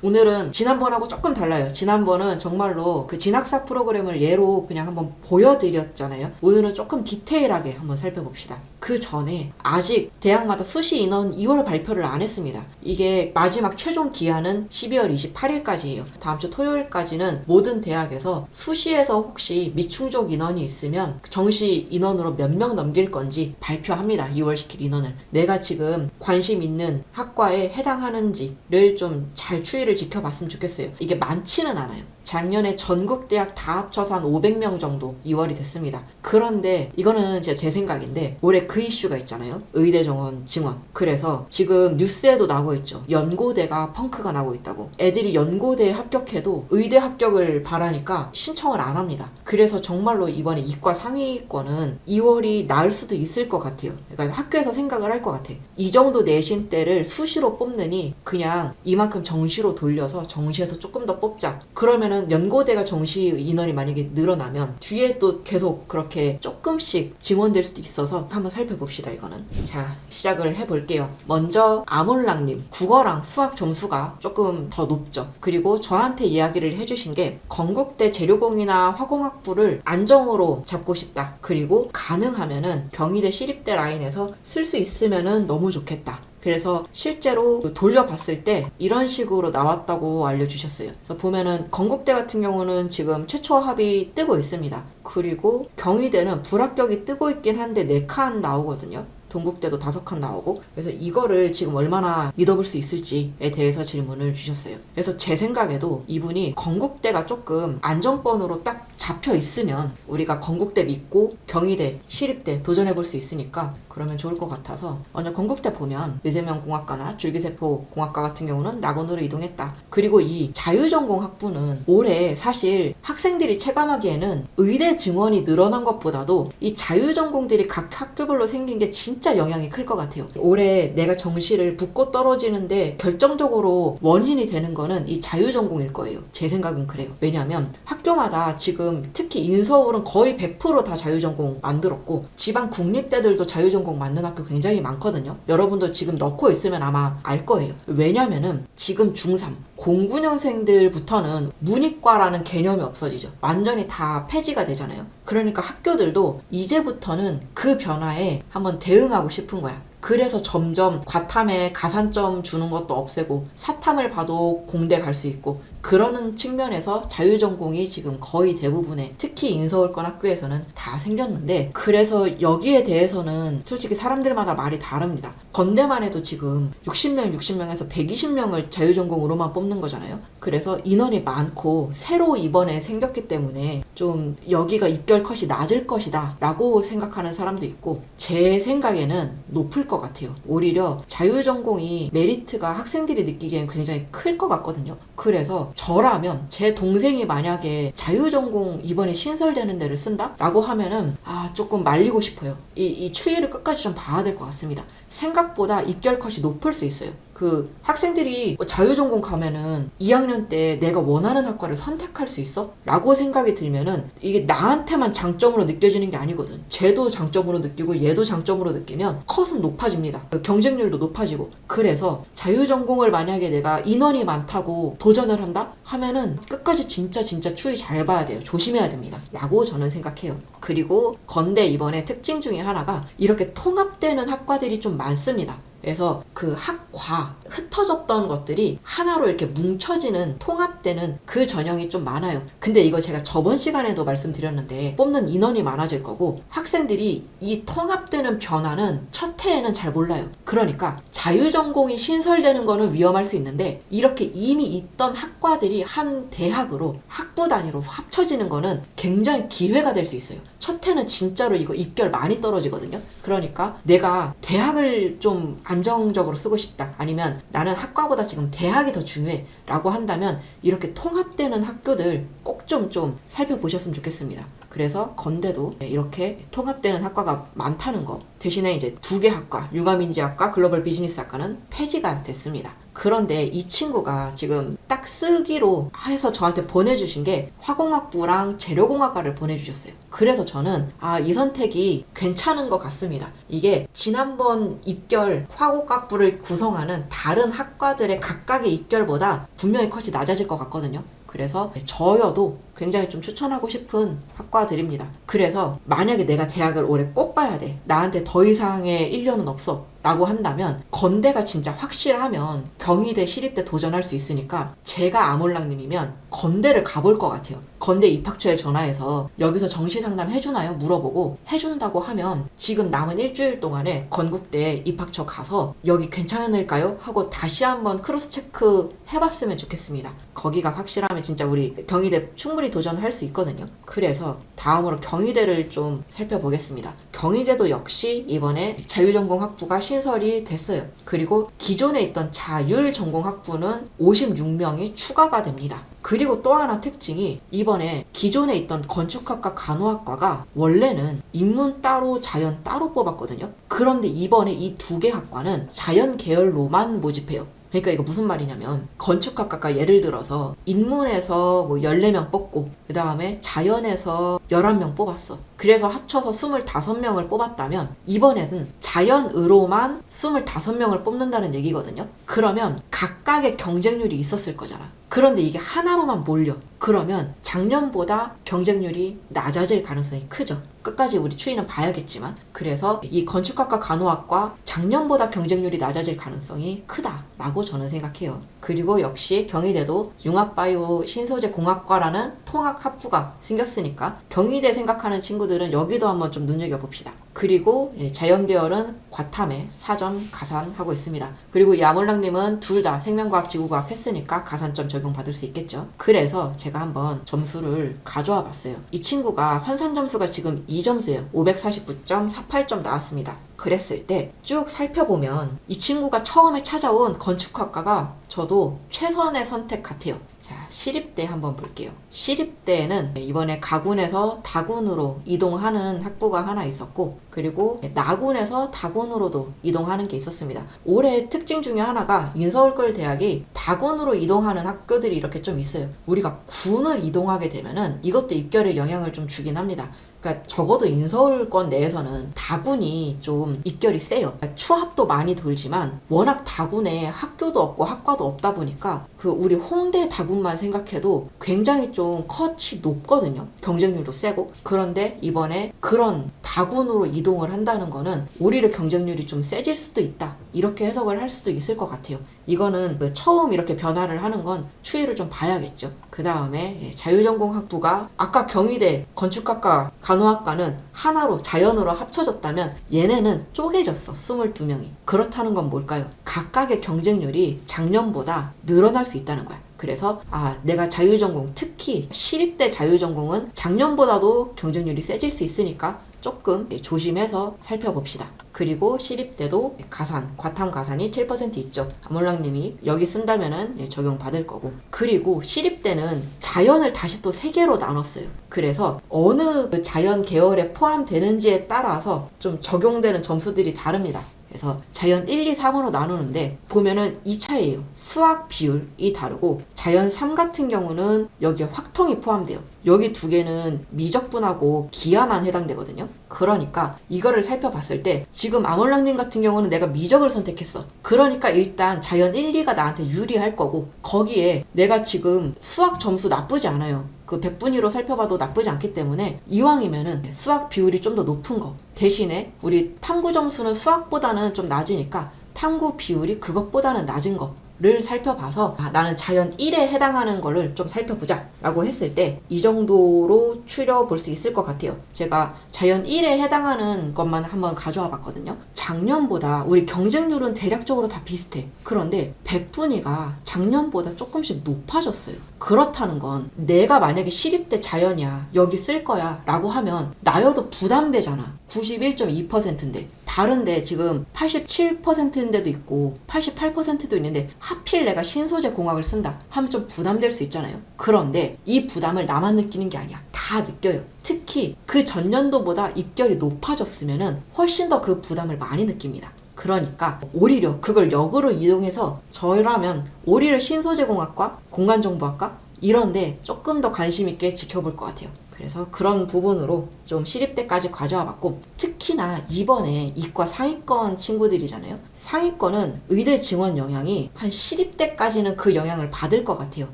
오늘은 지난번하고 조금 달라요. 지난번은 정말로 그 진학사 프로그램을 예로 그냥 한번 보여드렸잖아요. 오늘은 조금 디테일하게 한번 살펴봅시다. 그 전에 아직 대학마다 수시 인원 2월 발표를 안 했습니다. 이게 마지막 최종 기한은 12월 28일까지예요. 다음 주 토요일까지는 모든 대학에서 수시에서 혹시 미충족 인원이 있으면 정시 인원으로 몇 명 넘길 건지 발표합니다. 2월 시킬 인원을. 내가 지금 관심 있는 학과에 해당하는지를 좀 잘 추이를 지켜봤으면 좋겠어요. 이게 많지는 않아요. 작년에 전국 대학 다 합쳐서 한 500명 정도 2월이 됐습니다. 그런데 이거는 진짜 제 생각인데 올해 그 이슈가 있잖아요. 의대 정원 증원. 그래서 지금 뉴스에도 나오고 있죠. 연고대가 펑크가 나고 있다고. 애들이 연고대에 합격해도 의대 합격을 바라니까 신청을 안 합니다. 그래서 정말로 이번에 이과 상위권은 2월이 나을 수도 있을 것 같아요. 그러니까 학교에서 생각을 할 것 같아. 이 정도 내신대를 수시로 뽑느니 그냥 이만큼 정시로 돌려서 정시에서 조금 더 뽑자. 그러면은 연고대가 정시 인원이 만약에 늘어나면 뒤에 또 계속 그렇게 조금씩 증원될 수도 있어서 한번 살펴봅시다. 이거는. 자, 시작을 해볼게요. 먼저 아몰랑님, 국어랑 수학 점수가 조금 더 높죠. 그리고 저한테 이야기를 해주신 게 건국대 재료공이나 화공학부를 안정으로 잡고 싶다. 그리고 가능하면은 경희대 시립대 라인에서 쓸 수 있으면은 너무 좋겠다. 그래서 실제로 돌려봤을 때 이런 식으로 나왔다고 알려주셨어요. 그래서 보면은 건국대 같은 경우는 지금 최초 합이 뜨고 있습니다. 그리고 경희대는 불합격이 뜨고 있긴 한데 4칸 나오거든요. 동국대도 5칸 나오고. 그래서 이거를 지금 얼마나 믿어볼 수 있을지에 대해서 질문을 주셨어요. 그래서 제 생각에도 이분이 건국대가 조금 안정권으로 딱 잡혀 있으면 우리가 건국대 믿고 경희대, 시립대 도전해볼 수 있으니까 그러면 좋을 것 같아서 먼저 건국대 보면 뇌세명 공학과나 줄기세포 공학과 같은 경우는 낙원으로 이동했다. 그리고 이 자유전공 학부는 올해 사실 학생들이 체감하기에는 의대 증원이 늘어난 것보다도 이 자유전공들이 각 학교별로 생긴 게 진짜 영향이 클 것 같아요. 올해 내가 정시를 붙고 떨어지는데 결정적으로 원인이 되는 거는 이 자유전공일 거예요. 제 생각은 그래요. 왜냐하면 학교마다 지금 특히 인서울은 거의 100% 다 자유전공 만들었고 지방 국립대들도 자유전공 만든 학교 굉장히 많거든요. 여러분도 지금 넣고 있으면 아마 알 거예요. 왜냐면은 지금 중3 09년생들부터는 문이과라는 개념이 없어지죠. 완전히 다 폐지가 되잖아요. 그러니까 학교들도 이제부터는 그 변화에 한번 대응하고 싶은 거야. 그래서 점점 과탐에 가산점 주는 것도 없애고 사탐을 봐도 공대 갈 수 있고 그러는 측면에서 자유전공이 지금 거의 대부분의 특히 인서울권 학교에서는 다 생겼는데 그래서 여기에 대해서는 솔직히 사람들마다 말이 다릅니다. 건대만 해도 지금 60명에서 120명을 자유전공으로만 뽑는 거잖아요. 그래서 인원이 많고 새로 이번에 생겼기 때문에 좀 여기가 입결 컷이 낮을 것이다 라고 생각하는 사람도 있고 제 생각에는 높을 것 같아요. 오히려 자유전공이 메리트가 학생들이 느끼기엔 굉장히 클 것 같거든요. 그래서 저라면 제 동생이 만약에 자유전공 이번에 신설되는 데를 쓴다? 라고 하면은 조금 말리고 싶어요. 이 추이를 끝까지 좀 봐야 될 것 같습니다. 생각보다 입결 컷이 높을 수 있어요. 그 학생들이 자유전공 가면은 2학년 때 내가 원하는 학과를 선택할 수 있어? 라고 생각이 들면은 이게 나한테만 장점으로 느껴지는 게 아니거든. 쟤도 장점으로 느끼고 얘도 장점으로 느끼면 컷은 높아집니다. 경쟁률도 높아지고. 그래서 자유전공을 만약에 내가 인원이 많다고 도전을 한다? 하면은 끝까지 진짜 추이 잘 봐야 돼요. 조심해야 됩니다. 라고 저는 생각해요. 그리고 건대 이번에 특징 중에 하나가 이렇게 통합되는 학과들이 좀 많습니다. 그래서 그 학과 흩어졌던 것들이 하나로 이렇게 뭉쳐지는 통합되는 그 전형이 좀 많아요. 근데 이거 제가 저번 시간에도 말씀드렸는데 뽑는 인원이 많아질 거고 학생들이 이 통합되는 변화는 첫 해에는 잘 몰라요. 그러니까 자유전공이 신설되는 거는 위험할 수 있는데 이렇게 이미 있던 학과들이 한 대학으로 학부 단위로 합쳐지는 거는 굉장히 기회가 될 수 있어요. 첫 해는 진짜로 이거 입결 많이 떨어지거든요. 그러니까 내가 대학을 좀 안정적으로 쓰고 싶다. 아니면 나는 학과보다 지금 대학이 더 중요해. 라고 한다면 이렇게 통합되는 학교들 꼭 좀 살펴보셨으면 좋겠습니다. 그래서 건대도 이렇게 통합되는 학과가 많다는 거. 대신에 이제 2개 학과, 융합인지학과, 글로벌 비즈니스학과는 폐지가 됐습니다. 그런데 이 친구가 지금 딱 쓰기로 해서 저한테 보내주신 게 화공학부랑 재료공학과를 보내주셨어요. 그래서 저는 이 선택이 괜찮은 것 같습니다. 이게 지난번 입결 화공학부를 구성하는 다른 학과들의 각각의 입결보다 분명히 컷이 낮아질 것 같거든요. 그래서 저여도 굉장히 좀 추천하고 싶은 학과들입니다. 그래서 만약에 내가 대학을 올해 꼭 가야 돼, 나한테 더 이상의 1년은 없어 라고 한다면 건대가 진짜 확실하면 경희대, 시립대 도전할 수 있으니까 제가 아몰랑님이면 건대를 가볼 것 같아요. 건대 입학처에 전화해서 여기서 정시 상담 해주나요? 물어보고 해준다고 하면 지금 남은 일주일 동안에 건국대 입학처 가서 여기 괜찮을까요? 하고 다시 한번 크로스 체크 해봤으면 좋겠습니다. 거기가 확실하면 진짜 우리 경희대 충분히 도전할 수 있거든요. 그래서 다음으로 경희대를 좀 살펴보겠습니다. 경희대도 역시 이번에 자율전공 학부가 신설이 됐어요. 그리고 기존에 있던 자율전공 학부는 56명이 추가가 됩니다. 그리고 또 하나 특징이 이번에 기존에 있던 건축학과 간호학과가 원래는 인문 따로 자연 따로 뽑았거든요. 그런데 이번에 이 두 개 학과는 자연 계열로만 모집해요. 그러니까 이거 무슨 말이냐면 건축학과가 예를 들어서 인문에서 뭐 14명 뽑고 그 다음에 자연에서 11명 뽑았어. 그래서 합쳐서 25명을 뽑았다면 이번에는 자연으로만 25명을 뽑는다는 얘기거든요. 그러면 각각의 경쟁률이 있었을 거잖아. 그런데 이게 하나로만 몰려. 그러면 작년보다 경쟁률이 낮아질 가능성이 크죠. 끝까지 우리 추이는 봐야겠지만, 그래서 이 건축학과 간호학과 작년보다 경쟁률이 낮아질 가능성이 크다라고 저는 생각해요. 그리고 역시 경희대도 융합바이오 신소재 공학과라는 통학 학부가 생겼으니까 경희대 생각하는 친구들은 여기도 한번 좀 눈여겨봅시다. 그리고 자연계열은 과탐에 사전 가산하고 있습니다. 그리고 이 아몰랑님은 둘 다 생명과학 지구과학 했으니까 가산점 적용받을 수 있겠죠. 그래서 제가 한번 점수를 가져와 봤어요. 이 친구가 환산 점수가 지금 2점수예요. 549.48점 나왔습니다. 그랬을 때 쭉 살펴보면 이 친구가 처음에 찾아온 건축학과가 저도 최선의 선택 같아요. 자, 시립대 한번 볼게요. 시립대에는 이번에 가군에서 다군으로 이동하는 학부가 하나 있었고, 그리고 나군에서 다군으로도 이동하는 게 있었습니다. 올해 특징 중에 하나가 인서울권대학이 다군으로 이동하는 학교들이 이렇게 좀 있어요. 우리가 군을 이동하게 되면은 이것도 입결에 영향을 좀 주긴 합니다. 그러니까 적어도 인서울권 내에서는 다군이 좀 입결이 세요. 그러니까 추합도 많이 돌지만 워낙 다군에 학교도 없고 학과도 없다 보니까 그 우리 홍대 다군만 생각해도 굉장히 좀 컷이 높거든요. 경쟁률도 세고. 그런데 이번에 그런 다군으로 이동을 한다는 거는 오히려 경쟁률이 좀 세질 수도 있다. 이렇게 해석을 할 수도 있을 것 같아요. 이거는 처음 이렇게 변화를 하는 건 추이를 좀 봐야겠죠. 그 다음에 자율전공 학부가 아까 경희대 건축학과 간호학과는 하나로 자연으로 합쳐졌다면 얘네는 쪼개졌어. 22명이. 그렇다는 건 뭘까요? 각각의 경쟁률이 작년보다 늘어날 수 있다는 거야. 그래서 내가 자율전공, 특히 시립대 자율전공은 작년보다도 경쟁률이 세질 수 있으니까 조금 조심해서 살펴봅시다. 그리고 시립대도 가산, 과탐 가산이 7% 있죠. 아몰랑님이 여기 쓴다면은 적용받을 거고. 그리고 시립대는 자연을 다시 또 3개로 나눴어요. 그래서 어느 자연 계열에 포함되는지에 따라서 좀 적용되는 점수들이 다릅니다. 그래서 자연 1, 2, 3으로 나누는데 보면은 이 차이예요. 수학 비율이 다르고 자연 3 같은 경우는 여기에 확통이 포함돼요. 여기 두 개는 미적분하고 기하만 해당되거든요. 그러니까 이거를 살펴봤을 때 지금 아몰랑님 같은 경우는 내가 미적을 선택했어. 그러니까 일단 자연 1, 2가 나한테 유리할 거고 거기에 내가 지금 수학 점수 나쁘지 않아요. 그 100분위로 살펴봐도 나쁘지 않기 때문에 이왕이면은 수학 비율이 좀 더 높은 거 대신에 우리 탐구 점수는 수학보다는 좀 낮으니까 탐구 비율이 그것보다는 낮은 거를 살펴봐서 나는 자연 1에 해당하는 거를 좀 살펴보자 라고 했을 때 이 정도로 추려볼 수 있을 것 같아요. 제가 자연 1에 해당하는 것만 한번 가져와 봤거든요. 작년보다 우리 경쟁률은 대략적으로 다 비슷해. 그런데 100분위가 작년보다 조금씩 높아졌어요. 그렇다는 건 내가 만약에 시립대 자연이야 여기 쓸 거야 라고 하면 나여도 부담되잖아. 91.2%인데 다른데 지금 87%인데도 있고 88%도 있는데 하필 내가 신소재 공학을 쓴다 하면 좀 부담될 수 있잖아요. 그런데 이 부담을 나만 느끼는 게 아니야. 다 느껴요. 특히 그 전년도보다 입결이 높아졌으면은 훨씬 더 그 부담을 많이 느낍니다. 그러니까 오히려 그걸 역으로 이용해서 저라면 오히려 신소재공학과, 공간정보학과 이런데 조금 더 관심 있게 지켜볼 것 같아요. 그래서 그런 부분으로 좀 시립대까지 가져와 봤고, 특히나 이번에 이과 상위권 친구들이잖아요. 상위권은 의대 지원 영향이 한 시립대까지는 그 영향을 받을 것 같아요.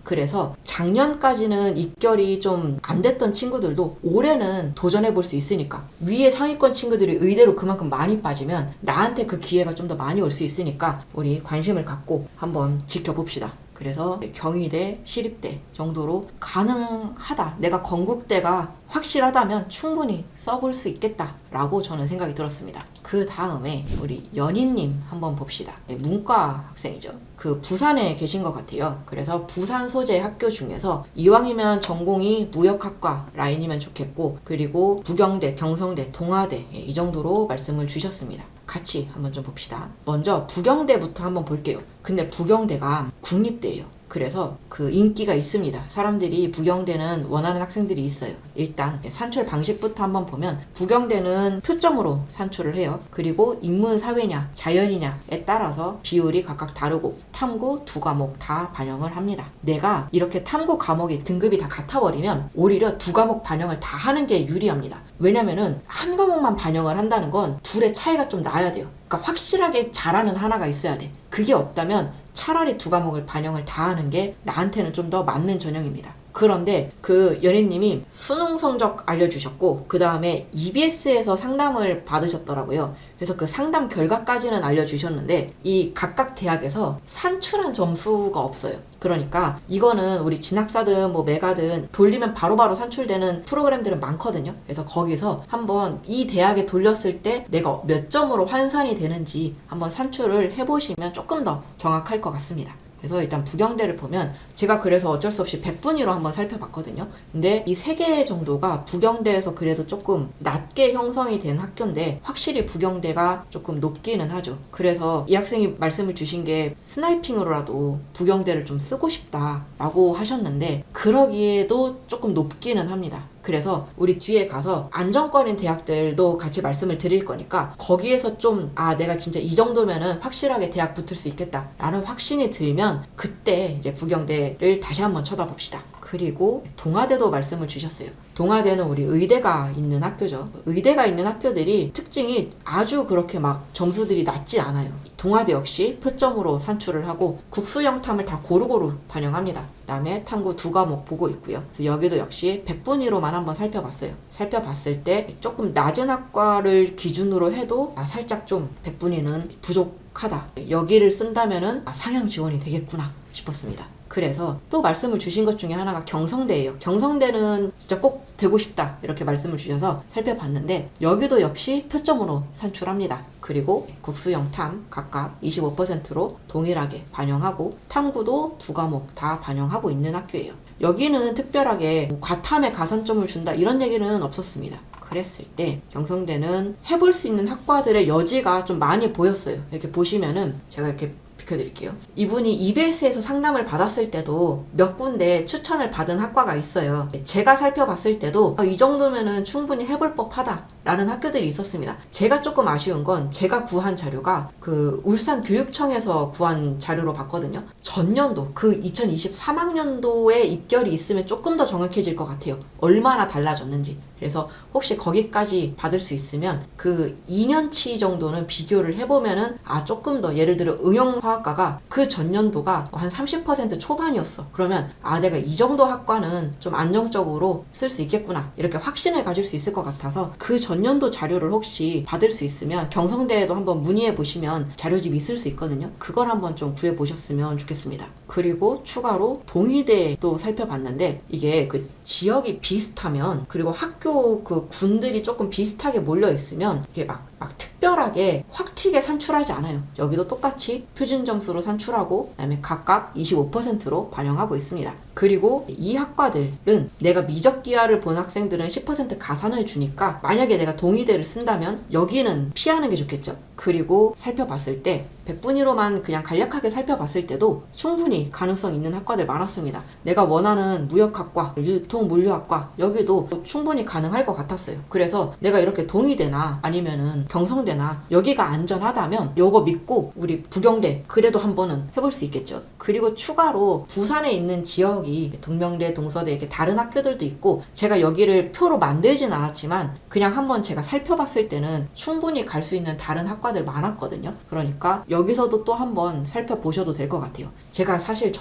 그래서 작년까지는 입결이 좀 안 됐던 친구들도 올해는 도전해 볼 수 있으니까, 위에 상위권 친구들이 의대로 그만큼 많이 빠지면 나한테 그 기회가 좀 더 많이 올 수 있으니까 우리 관심을 갖고 한번 지켜봅시다. 그래서 경희대, 시립대 정도로 가능하다. 내가 건국대가 확실하다면 충분히 써볼 수 있겠다 라고 저는 생각이 들었습니다. 그 다음에 우리 연희님 한번 봅시다. 문과 학생이죠. 그 부산에 계신 것 같아요. 그래서 부산 소재 학교 중에서 이왕이면 전공이 무역학과 라인이면 좋겠고, 그리고 부경대, 경성대, 동아대 이 정도로 말씀을 주셨습니다. 같이 한번 좀 봅시다. 먼저 부경대부터 한번 볼게요. 근데 부경대가 국립대예요. 그래서 그 인기가 있습니다. 사람들이 부경대는 원하는 학생들이 있어요. 일단 산출 방식부터 한번 보면 부경대는 표점으로 산출을 해요. 그리고 인문 사회냐 자연이냐에 따라서 비율이 각각 다르고 탐구 두 과목 다 반영을 합니다. 내가 이렇게 탐구 과목이 등급이 다 같아버리면 오히려 두 과목 반영을 다 하는 게 유리합니다. 왜냐면은 한 과목만 반영을 한다는 건 둘의 차이가 좀 나야 돼요. 그러니까 확실하게 잘하는 하나가 있어야 돼. 그게 없다면 차라리 두 과목을 반영을 다 하는 게 나한테는 좀 더 맞는 전형입니다. 그런데 그 연희님이 수능 성적 알려주셨고, 그 다음에 EBS에서 상담을 받으셨더라고요. 그래서 그 상담 결과까지는 알려주셨는데 이 각각 대학에서 산출한 점수가 없어요. 그러니까 이거는 우리 진학사든 뭐 메가든 돌리면 바로바로 산출되는 프로그램들은 많거든요. 그래서 거기서 한번 이 대학에 돌렸을 때 내가 몇 점으로 환산이 되는지 한번 산출을 해보시면 조금 더 정확할 것 같습니다. 그래서 일단 부경대를 보면 제가 그래서 어쩔 수 없이 100분위로 한번 살펴봤거든요. 근데 이 3개 정도가 부경대에서 그래도 조금 낮게 형성이 된 학교인데 확실히 부경대가 조금 높기는 하죠. 그래서 이 학생이 말씀을 주신 게 스나이핑으로라도 부경대를 좀 쓰고 싶다라고 하셨는데 그러기에도 조금 높기는 합니다. 그래서 우리 뒤에 가서 안정권인 대학들도 같이 말씀을 드릴 거니까 거기에서 좀 내가 진짜 이 정도면은 확실하게 대학 붙을 수 있겠다 라는 확신이 들면 그때 이제 부경대를 다시 한번 쳐다봅시다. 그리고 동아대도 말씀을 주셨어요. 동아대는 우리 의대가 있는 학교죠. 의대가 있는 학교들이 특징이 아주 그렇게 막 점수들이 낮지 않아요. 동아대 역시 표점으로 산출을 하고 국수영탐을 다 고루고루 반영합니다. 그 다음에 탐구 두 과목 보고 있고요. 그래서 여기도 역시 100분위로만 한번 살펴봤어요. 살펴봤을 때 조금 낮은 학과를 기준으로 해도 살짝 좀 100분위는 부족하다. 여기를 쓴다면은 상향 지원이 되겠구나 싶었습니다. 그래서 또 말씀을 주신 것 중에 하나가 경성대예요. 경성대는 진짜 꼭 되고 싶다 이렇게 말씀을 주셔서 살펴봤는데 여기도 역시 표점으로 산출합니다. 그리고 국수영탐 각각 25%로 동일하게 반영하고 탐구도 두 과목 다 반영하고 있는 학교예요. 여기는 특별하게 과탐에 가산점을 준다 이런 얘기는 없었습니다. 그랬을 때 경성대는 해볼 수 있는 학과들의 여지가 좀 많이 보였어요. 이렇게 보시면은 제가 이렇게 비켜드릴게요. 이분이 EBS에서 상담을 받았을 때도 몇 군데 추천을 받은 학과가 있어요. 제가 살펴봤을 때도 이 정도면은 충분히 해볼 법하다 라는 학교들이 있었습니다. 제가 조금 아쉬운 건 제가 구한 자료가 그 울산교육청에서 구한 자료로 봤거든요. 전년도 그 2023학년도에 입결이 있으면 조금 더 정확해질 것 같아요. 얼마나 달라졌는지. 그래서 혹시 거기까지 받을 수 있으면 그 2년치 정도는 비교를 해보면은 조금 더 예를 들어 응용화학과가 그 전년도가 한 30% 초반이었어. 그러면 내가 이 정도 학과는 좀 안정적으로 쓸 수 있겠구나 이렇게 확신을 가질 수 있을 것 같아서 그 전년도 자료를 혹시 받을 수 있으면 경성대에도 한번 문의해 보시면 자료집이 있을 수 있거든요. 그걸 한번 좀 구해 보셨으면 좋겠습니다. 그리고 추가로 동의대도 살펴봤는데 이게 그 지역이 비슷하면 그리고 학교 그 군들이 조금 비슷하게 몰려 있으면 이게 막 특별하게 확 튀게 산출하지 않아요. 여기도 똑같이 표준 점수로 산출하고 그다음에 각각 25%로 반영하고 있습니다. 그리고 이 학과들은 내가 미적 기하를 본 학생들은 10% 가산을 주니까 만약에 내가 동의대를 쓴다면 여기는 피하는 게 좋겠죠. 그리고 살펴봤을 때 100분위로만 그냥 간략하게 살펴봤을 때도 충분히 가능성 있는 학과들 많았습니다. 내가 원하는 무역학과, 유통물류학과 여기도 충분히 가능할 것 같았어요. 그래서 내가 이렇게 동의대나 아니면은 경성대나 여기가 안전하다면 요거 믿고 우리 부경대 그래도 한번은 해볼 수 있겠죠. 그리고 추가로 부산에 있는 지역이 동명대, 동서대 이렇게 다른 학교들도 있고 제가 여기를 표로 만들진 않았지만 그냥 한번 제가 살펴봤을 때는 충분히 갈 수 있는 다른 학과들 많았거든요. 그러니까 여기서도 또 한번 살펴보셔도 될 것 같아요. 제가 사실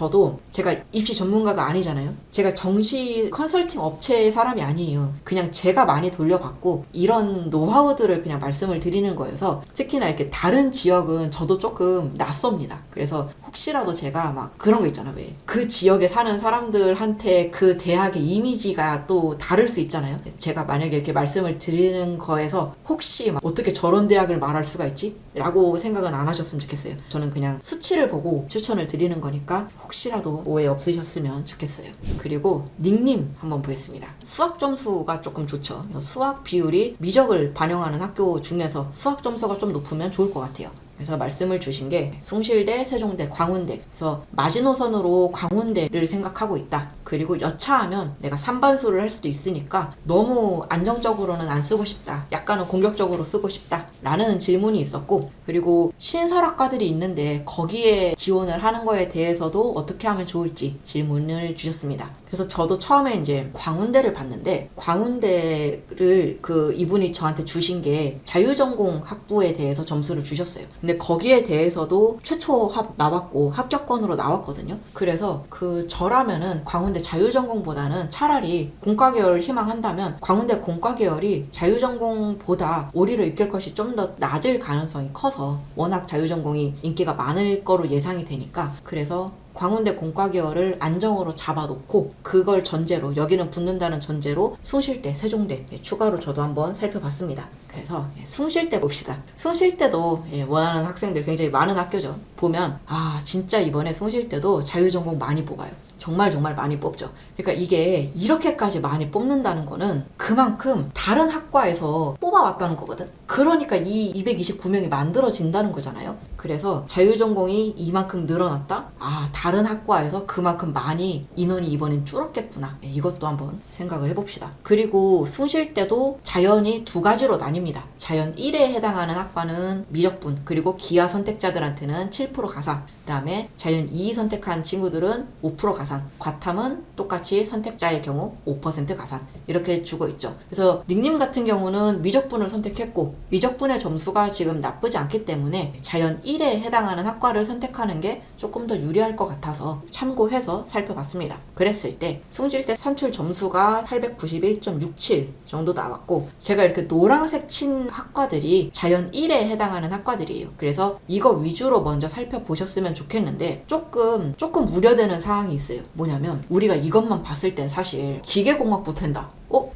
제가 입시 전문가가 아니잖아요. 제가 정시 컨설팅 업체의 사람이 아니에요. 그냥 제가 많이 돌려봤고 이런 노하우들을 그냥 말씀을 드리는 거여서 특히나 이렇게 다른 지역은 저도 조금 낯섭니다. 그래서 혹시라도 제가 막 그런 거 있잖아요. 왜 그 지역에 사는 사람들한테 그 대학의 이미지가 또 다를 수 있잖아요. 제가 만약에 이렇게 말씀을 드리는 거에서 혹시 막 어떻게 저런 대학을 말할 수가 있지? 라고 생각은 안 하셨으면 좋겠어요. 저는 그냥 수치를 보고 추천을 드리는 거니까 혹시라도 오해 없으셨으면 좋겠어요. 그리고 닉님 한번 보겠습니다. 수학 점수가 조금 좋죠. 수학 비율이 미적을 반영하는 학교 중에서 수학 점수가 좀 높으면 좋을 것 같아요. 그래서 말씀을 주신 게 숭실대, 세종대, 광운대. 그래서 마지노선으로 광운대를 생각하고 있다. 그리고 여차하면 내가 3반수를 할 수도 있으니까 너무 안정적으로는 안 쓰고 싶다. 약간은 공격적으로 쓰고 싶다. 라는 질문이 있었고 그리고 신설학과들이 있는데 거기에 지원을 하는 거에 대해서도 어떻게 하면 좋을지 질문을 주셨습니다. 그래서 저도 처음에 이제 광운대를 봤는데 광운대를 이분이 저한테 주신 게 자유전공 학부에 대해서 점수를 주셨어요. 근데 거기에 대해서도 최초 나왔고 합격권으로 나왔거든요. 그래서 저라면은 광운대 자유전공보다는 차라리 공과계열 희망한다면 광운대 공과계열이 자유전공보다 오리로 입결 것이 좀 더 낮을 가능성이 커서 워낙 자유전공이 인기가 많을 거로 예상이 되니까 그래서 광운대 공과계열을 안정으로 잡아놓고 그걸 전제로 여기는 붙는다는 전제로 숭실대, 세종대 추가로 저도 한번 살펴봤습니다. 그래서 숭실대 봅시다. 숭실대도 원하는 학생들 굉장히 많은 학교죠. 보면 진짜 이번에 숭실대도 자유전공 많이 뽑아요. 정말 많이 뽑죠. 그러니까 이게 이렇게까지 많이 뽑는다는 거는 그만큼 다른 학과에서 뽑아왔다는 거거든. 그러니까 이 229명이 만들어진다는 거잖아요. 그래서 자유전공이 이만큼 늘어났다? 다른 학과에서 그만큼 많이 인원이 이번엔 줄었겠구나. 이것도 한번 생각을 해봅시다. 그리고 숭실대도 자연이 두 가지로 나뉩니다. 자연 1에 해당하는 학과는 미적분, 그리고 기하 선택자들한테는 7% 가산, 그 다음에 자연 2 선택한 친구들은 5% 가산, 과탐은 똑같이 선택자의 경우 5% 가산 이렇게 주고 있죠. 그래서 닉님 같은 경우는 미적분을 선택했고 미적분의 점수가 지금 나쁘지 않기 때문에 자연 1에 해당하는 학과를 선택하는 게 조금 더 유리할 것 같아서 참고해서 살펴봤습니다. 그랬을 때 숭실대 산출 점수가 891.67 정도 나왔고 제가 이렇게 노란색 친 학과들이 자연 1에 해당하는 학과들이에요. 그래서 이거 위주로 먼저 살펴보셨으면 좋겠는데 조금 우려되는 사항이 있어요. 뭐냐면 우리가 이것만 봤을 땐 사실 기계공학부 된다.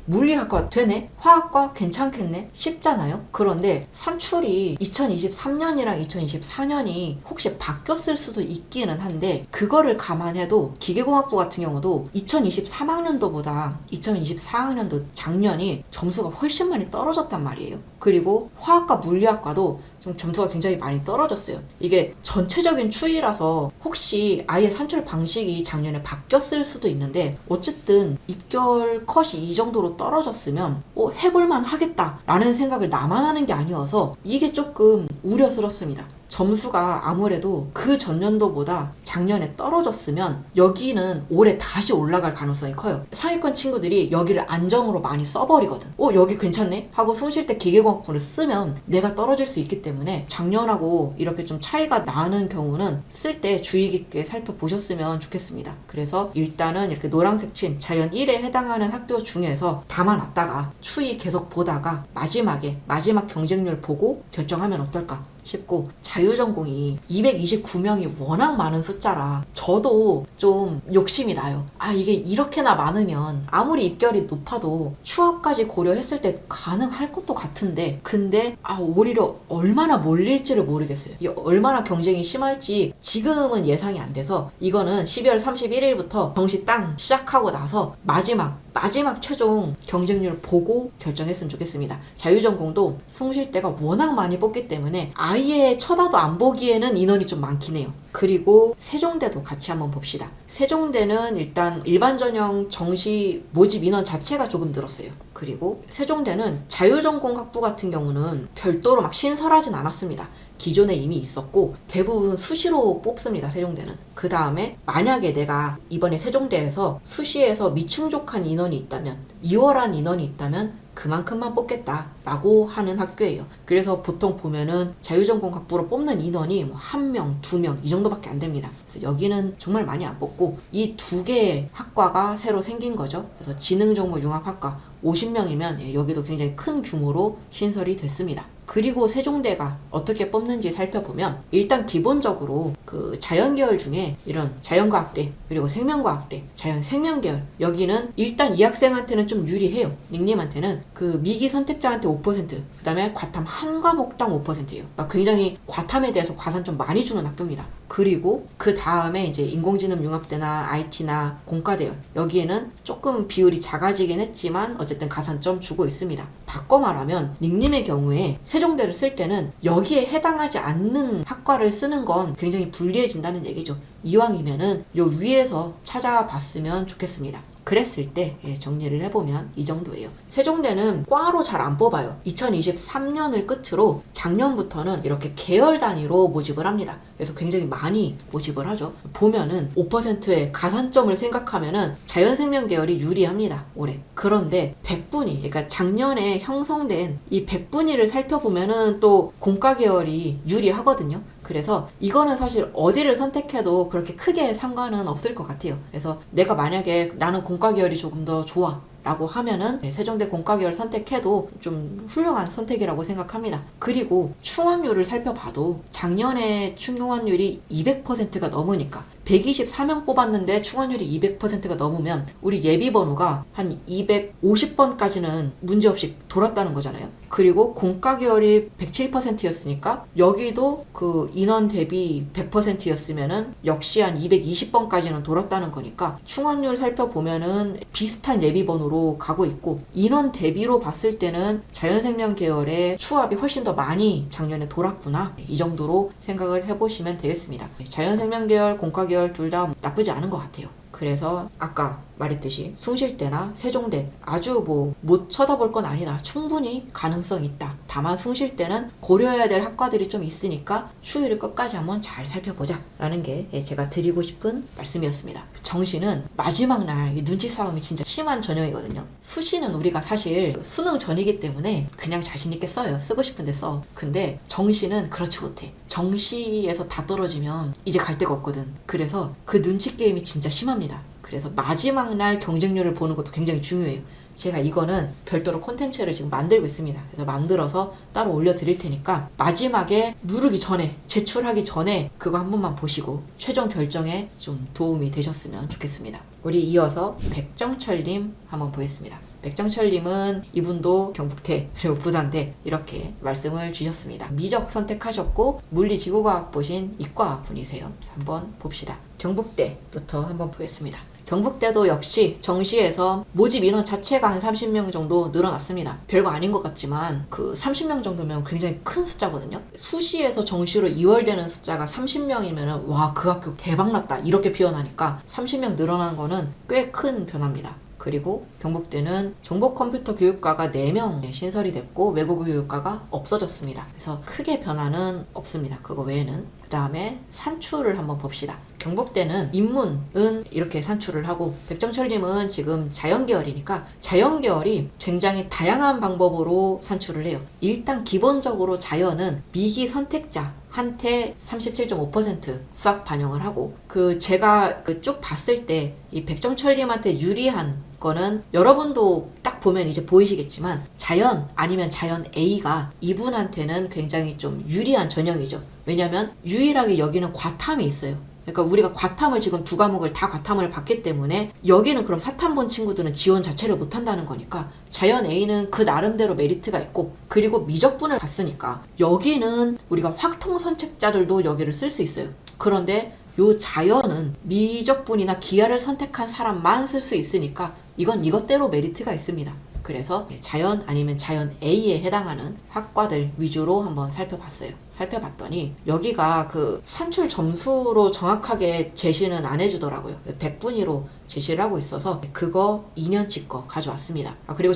물리학과 되네? 화학과 괜찮겠네? 쉽잖아요? 그런데 산출이 2023년이랑 2024년이 혹시 바뀌었을 수도 있기는 한데 그거를 감안해도 기계공학부 같은 경우도 2023학년도보다 2024학년도 작년이 점수가 훨씬 많이 떨어졌단 말이에요. 그리고 화학과 물리학과도 좀 점수가 굉장히 많이 떨어졌어요. 이게 전체적인 추이라서 혹시 아예 산출 방식이 작년에 바뀌었을 수도 있는데 어쨌든 입결 컷이 이 정도로 떨어졌으면 해볼만 하겠다라는 생각을 나만 하는 게 아니어서 이게 조금 우려스럽습니다. 점수가 아무래도 그 전년도보다 작년에 떨어졌으면 여기는 올해 다시 올라갈 가능성이 커요. 상위권 친구들이 여기를 안정으로 많이 써버리거든. 여기 괜찮네? 하고 숭실대 기계공학부를 쓰면 내가 떨어질 수 있기 때문에 작년하고 이렇게 좀 차이가 나는 경우는 쓸 때 주의 깊게 살펴보셨으면 좋겠습니다. 그래서 일단은 이렇게 노란색 친 자연 1에 해당하는 학교 중에서 담아놨다가 추이 계속 보다가 마지막 경쟁률 보고 결정하면 어떨까 싶고 자유전공이 229명이 워낙 많은 숫자라 저도 좀 욕심이 나요. 이게 이렇게나 많으면 아무리 입결이 높아도 추합까지 고려했을 때 가능할 것도 같은데 근데 오히려 얼마나 몰릴지를 모르겠어요. 이게 얼마나 경쟁이 심할지 지금은 예상이 안 돼서 이거는 12월 31일부터 정시 땅 시작하고 나서 마지막 마지막 최종 경쟁률을 보고 결정했으면 좋겠습니다. 자유전공도 숭실대가 워낙 많이 뽑기 때문에 아예 쳐다도 안 보기에는 인원이 좀 많긴 해요. 그리고 세종대도 같이 한번 봅시다. 세종대는 일단 일반 전형 정시 모집 인원 자체가 조금 늘었어요. 그리고 세종대는 자유전공 학부 같은 경우는 별도로 막 신설하진 않았습니다. 기존에 이미 있었고 대부분 수시로 뽑습니다. 세종대는. 그 다음에 만약에 내가 이번에 세종대에서 수시에서 미충족한 인원이 있다면 2월한 인원이 있다면 그만큼만 뽑겠다라고 하는 학교예요. 그래서 보통 보면은 자유전공 학부로 뽑는 인원이 뭐 1명, 2명 이 정도밖에 안 됩니다. 그래서 여기는 정말 많이 안 뽑고 이 두 개의 학과가 새로 생긴 거죠. 그래서 지능정보융합학과 50명이면 여기도 굉장히 큰 규모로 신설이 됐습니다. 그리고 세종대가 어떻게 뽑는지 살펴보면 일단 기본적으로 그 자연계열 중에 이런 자연과학대 그리고 생명과학대, 자연생명계열 여기는 일단 이 학생한테는 좀 유리해요. 닉님한테는 그 미기 선택자한테 5%, 그 다음에 과탐 한 과목당 5%예요. 그러니까 굉장히 과탐에 대해서 과산 좀 많이 주는 학교입니다. 그리고 그 다음에 이제 인공지능융합대나 IT나 공과대열 여기에는 조금 비율이 작아지긴 했지만 어쨌든 가산점 주고 있습니다. 바꿔 말하면 닉님의 경우에 세종대를 쓸 때는 여기에 해당하지 않는 학과를 쓰는 건 굉장히 불리해진다는 얘기죠. 이왕이면은 요 위에서 찾아봤으면 좋겠습니다. 그랬을 때 정리를 해보면 이 정도예요. 세종대는 과로 잘 안 뽑아요. 2023년을 끝으로 작년부터는 이렇게 계열 단위로 모집을 합니다. 그래서 굉장히 많이 모집을 하죠. 보면은 5%의 가산점을 생각하면은 자연생명 계열이 유리합니다. 올해. 그런데 100분위, 그러니까 작년에 형성된 이 100분위를 살펴보면은 또 공과 계열이 유리하거든요. 그래서 이거는 사실 어디를 선택해도 그렇게 크게 상관은 없을 것 같아요. 그래서 내가 만약에 나는 공과 계열이 조금 더 좋아 라고 하면은 세종대 공과계열 선택해도 좀 훌륭한 선택이라고 생각합니다. 그리고 충원율을 살펴봐도 작년에 충원율이 200%가 넘으니까 124명 뽑았는데 충원율이 200%가 넘으면 우리 예비번호가 한 250번까지는 문제없이 돌았다는 거잖아요. 그리고 공과계열이 107%였으니까 여기도 그 인원 대비 100%였으면은 역시 한 220번까지는 돌았다는 거니까 충원율 살펴보면은 비슷한 예비번호로 가고 있고 인원 대비로 봤을 때는 자연생명 계열의 추합이 훨씬 더 많이 작년에 돌았구나 이 정도로 생각을 해보시면 되겠습니다. 자연생명 계열, 공과 계열 둘 다 나쁘지 않은 것 같아요. 그래서 아까 말했듯이 숭실대나 세종대 아주 뭐 못 쳐다볼 건 아니다. 충분히 가능성 있다. 다만 숭실대는 고려해야 될 학과들이 좀 있으니까 추이를 끝까지 한번 잘 살펴보자 라는 게 제가 드리고 싶은 말씀이었습니다. 정시는 마지막 날 눈치 싸움이 진짜 심한 전형이거든요. 수시는 우리가 사실 수능 전이기 때문에 그냥 자신 있게 써요. 쓰고 싶은데 써. 근데 정시는 그렇지 못해. 정시에서 다 떨어지면 이제 갈 데가 없거든. 그래서 그 눈치 게임이 진짜 심합니다. 그래서 마지막 날 경쟁률을 보는 것도 굉장히 중요해요. 제가 이거는 별도로 콘텐츠를 지금 만들고 있습니다. 그래서 만들어서 따로 올려드릴 테니까 마지막에 누르기 전에, 제출하기 전에 그거 한 번만 보시고 최종 결정에 좀 도움이 되셨으면 좋겠습니다. 우리 이어서 백정철님 한번 보겠습니다. 백정철님은 이분도 경북대 그리고 부산대 이렇게 말씀을 주셨습니다. 미적 선택하셨고 물리지구과학 보신 이과 분이세요. 한번 봅시다. 경북대부터 한번 보겠습니다. 경북대도 역시 정시에서 모집 인원 자체가 한 30명 정도 늘어났습니다. 별거 아닌 것 같지만 그 30명 정도면 굉장히 큰 숫자거든요. 수시에서 정시로 이월되는 숫자가 30명이면 와, 그 학교 대박났다 이렇게 표현하니까 30명 늘어난 거는 꽤 큰 변화입니다. 그리고 경북대는 정보컴퓨터 교육과가 4명 신설이 됐고 외국어 교육과가 없어졌습니다. 그래서 크게 변화는 없습니다. 그거 외에는. 그 다음에 산출을 한번 봅시다. 경북대는 인문은 이렇게 산출을 하고 백정철님은 지금 자연계열이니까 자연계열이 굉장히 다양한 방법으로 산출을 해요. 일단 기본적으로 자연은 미기 선택자 한테 37.5% 수학 반영을 하고 제가 쭉 봤을 때 이 백정철님한테 유리한 거는 여러분도 딱 보면 이제 보이시겠지만 자연 아니면 자연 A가 이분한테는 굉장히 좀 유리한 전형이죠. 왜냐면 유일하게 여기는 과탐이 있어요. 그러니까 우리가 과탐을 지금 2과목을 다 과탐을 봤기 때문에 여기는 그럼 사탐 본 친구들은 지원 자체를 못한다는 거니까 자연 A는 그 나름대로 메리트가 있고 그리고 미적분을 봤으니까 여기는 우리가 확통 선택자들도 여기를 쓸 수 있어요. 그런데 요 자연은 미적분이나 기하를 선택한 사람만 쓸 수 있으니까 이건 이것대로 메리트가 있습니다. 그래서 자연 아니면 자연 A에 해당하는 학과들 위주로 한번 살펴봤어요. 살펴봤더니 여기가 그 산출 점수로 정확하게 제시는 안 해주더라고요. 100분위로 제시를 하고 있어서 그거 2년치 거 가져왔습니다. 그리고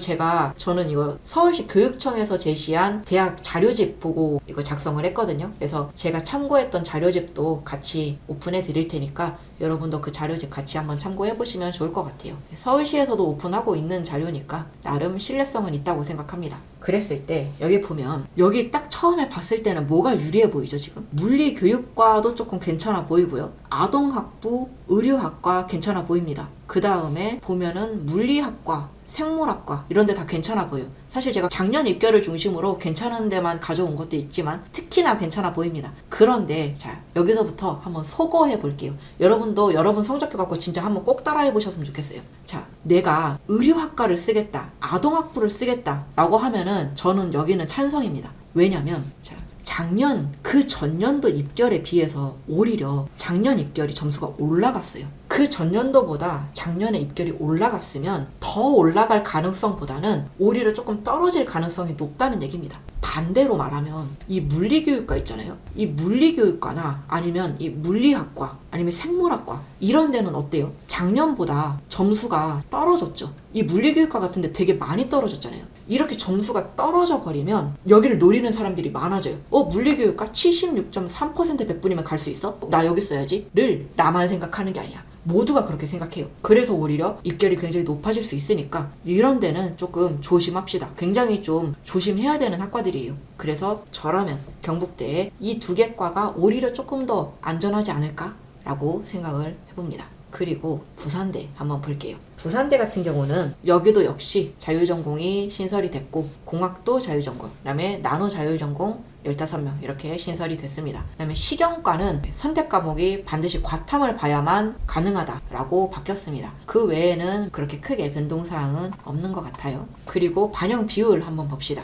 저는 이거 서울시 교육청에서 제시한 대학 자료집 보고 이거 작성을 했거든요. 그래서 제가 참고했던 자료집도 같이 오픈해 드릴 테니까 여러분도 그 자료집 같이 한번 참고해 보시면 좋을 것 같아요. 서울시에서도 오픈하고 있는 자료니까 나름 신뢰성은 있다고 생각합니다. 그랬을 때 여기 보면 여기 딱 처음에 봤을 때는 뭐가 유리해 보이죠? 지금 물리교육과도 조금 괜찮아 보이고요. 아동학부, 의료학과 괜찮아 보입니다. 그 다음에 보면은 물리학과, 생물학과 이런 데 다 괜찮아 보여요. 사실 제가 작년 입결을 중심으로 괜찮은 데만 가져온 것도 있지만 특히나 괜찮아 보입니다. 그런데 자, 여기서부터 한번 소거해 볼게요. 여러분도 여러분 성적표 갖고 진짜 한번 꼭 따라해 보셨으면 좋겠어요. 자, 내가 의료학과를 쓰겠다, 아동학부를 쓰겠다 라고 하면은 저는 여기는 찬성입니다. 왜냐면 자, 작년 그 전년도 입결에 비해서 오히려 작년 입결이 점수가 올라갔어요. 그 전년도보다 작년에 입결이 올라갔으면 더 올라갈 가능성보다는 오히려 조금 떨어질 가능성이 높다는 얘기입니다. 반대로 말하면 이 물리교육과 있잖아요. 이 물리교육과나 아니면 이 물리학과 아니면 생물학과 이런 데는 어때요? 작년보다 점수가 떨어졌죠. 이 물리교육과 같은 데 되게 많이 떨어졌잖아요. 이렇게 점수가 떨어져 버리면 여기를 노리는 사람들이 많아져요. 물리교육과 76.3% 100분이면 갈 수 있어? 나 여기 써야지 를 나만 생각하는 게 아니야. 모두가 그렇게 생각해요. 그래서 오히려 입결이 굉장히 높아질 수 있으니까 이런 데는 조금 조심합시다. 굉장히 좀 조심해야 되는 학과들이에요. 그래서 저라면 경북대에 이 두 개 과가 오히려 조금 더 안전하지 않을까? 라고 생각을 해봅니다. 그리고 부산대 한번 볼게요. 부산대 같은 경우는 여기도 역시 자율전공이 신설이 됐고 공학도 자율전공, 그 다음에 나노 자율전공 15명 이렇게 신설이 됐습니다. 그 다음에 시경과는 선택 과목이 반드시 과탐을 봐야만 가능하다라고 바뀌었습니다. 그 외에는 그렇게 크게 변동사항은 없는 것 같아요. 그리고 반영 비율 한번 봅시다.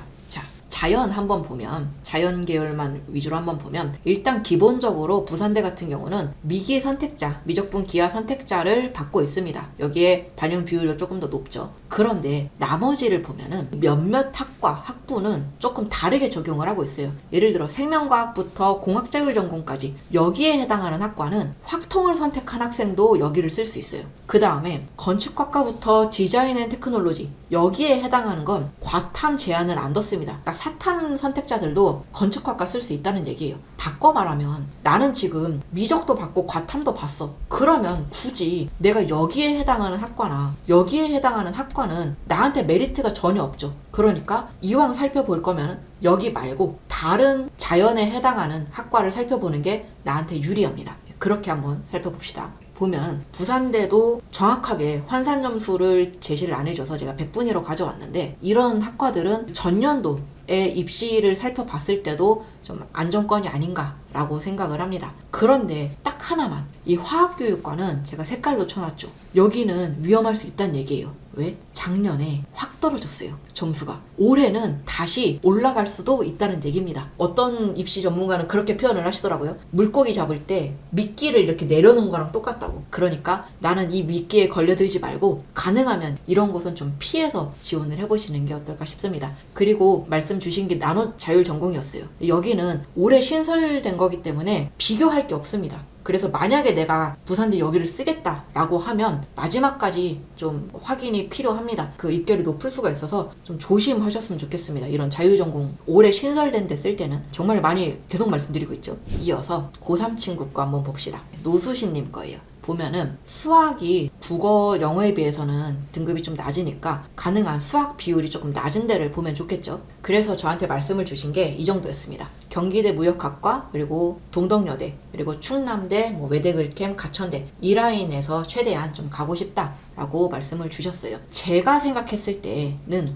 자연 한번 보면 자연 계열만 위주로 한번 보면 일단 기본적으로 부산대 같은 경우는 미기 선택자, 미적분 기하 선택자를 받고 있습니다. 여기에 반영 비율도 조금 더 높죠. 그런데 나머지를 보면은 몇몇 학과, 학부는 조금 다르게 적용을 하고 있어요. 예를 들어 생명과학부터 공학자율전공까지 여기에 해당하는 학과는 확통을 선택한 학생도 여기를 쓸 수 있어요. 그 다음에 건축학과부터 디자인 앤 테크놀로지 여기에 해당하는 건 과탐 제한을 안 뒀습니다. 그러니까 사탐 선택자들도 건축학과 쓸 수 있다는 얘기예요. 바꿔 말하면 나는 지금 미적도 받고 과탐도 봤어. 그러면 굳이 내가 여기에 해당하는 학과나 여기에 해당하는 학과는 나한테 메리트가 전혀 없죠. 그러니까 이왕 살펴볼 거면 여기 말고 다른 자연에 해당하는 학과를 살펴보는 게 나한테 유리합니다. 그렇게 한번 살펴봅시다. 보면 부산대도 정확하게 환산 점수를 제시를 안 해줘서 제가 100분위로 가져왔는데 이런 학과들은 전년도에 입시를 살펴봤을 때도 좀 안정권이 아닌가라고 생각을 합니다. 그런데 딱 하나만 이 화학교육과는 제가 색깔로 쳐놨죠. 여기는 위험할 수 있다는 얘기예요. 왜? 작년에 확 떨어졌어요. 점수가. 올해는 다시 올라갈 수도 있다는 얘기입니다. 어떤 입시 전문가는 그렇게 표현을 하시더라고요. 물고기 잡을 때 미끼를 이렇게 내려놓은 거랑 똑같다고. 그러니까 나는 이 미끼에 걸려들지 말고 가능하면 이런 곳은 좀 피해서 지원을 해보시는 게 어떨까 싶습니다. 그리고 말씀 주신 게 나노 자율 전공이었어요. 여기는 올해 신설된 거기 때문에 비교할 게 없습니다. 그래서 만약에 내가 부산대 여기를 쓰겠다라고 하면 마지막까지 좀 확인이 필요합니다. 그 입결이 높을 수가 있어서 좀 조심하셨으면 좋겠습니다. 이런 자율전공 올해 신설된 데 쓸 때는 정말 많이 계속 말씀드리고 있죠. 이어서 고3 친구 거 한번 봅시다. 노수신님 거예요. 보면은 수학이 국어, 영어에 비해서는 등급이 좀 낮으니까 가능한 수학 비율이 조금 낮은 데를 보면 좋겠죠. 그래서 저한테 말씀을 주신 게 이 정도였습니다. 경기대 무역학과, 그리고 동덕여대, 그리고 충남대, 외대글캠, 가천대 이 라인에서 최대한 좀 가고 싶다 라고 말씀을 주셨어요. 제가 생각했을 때는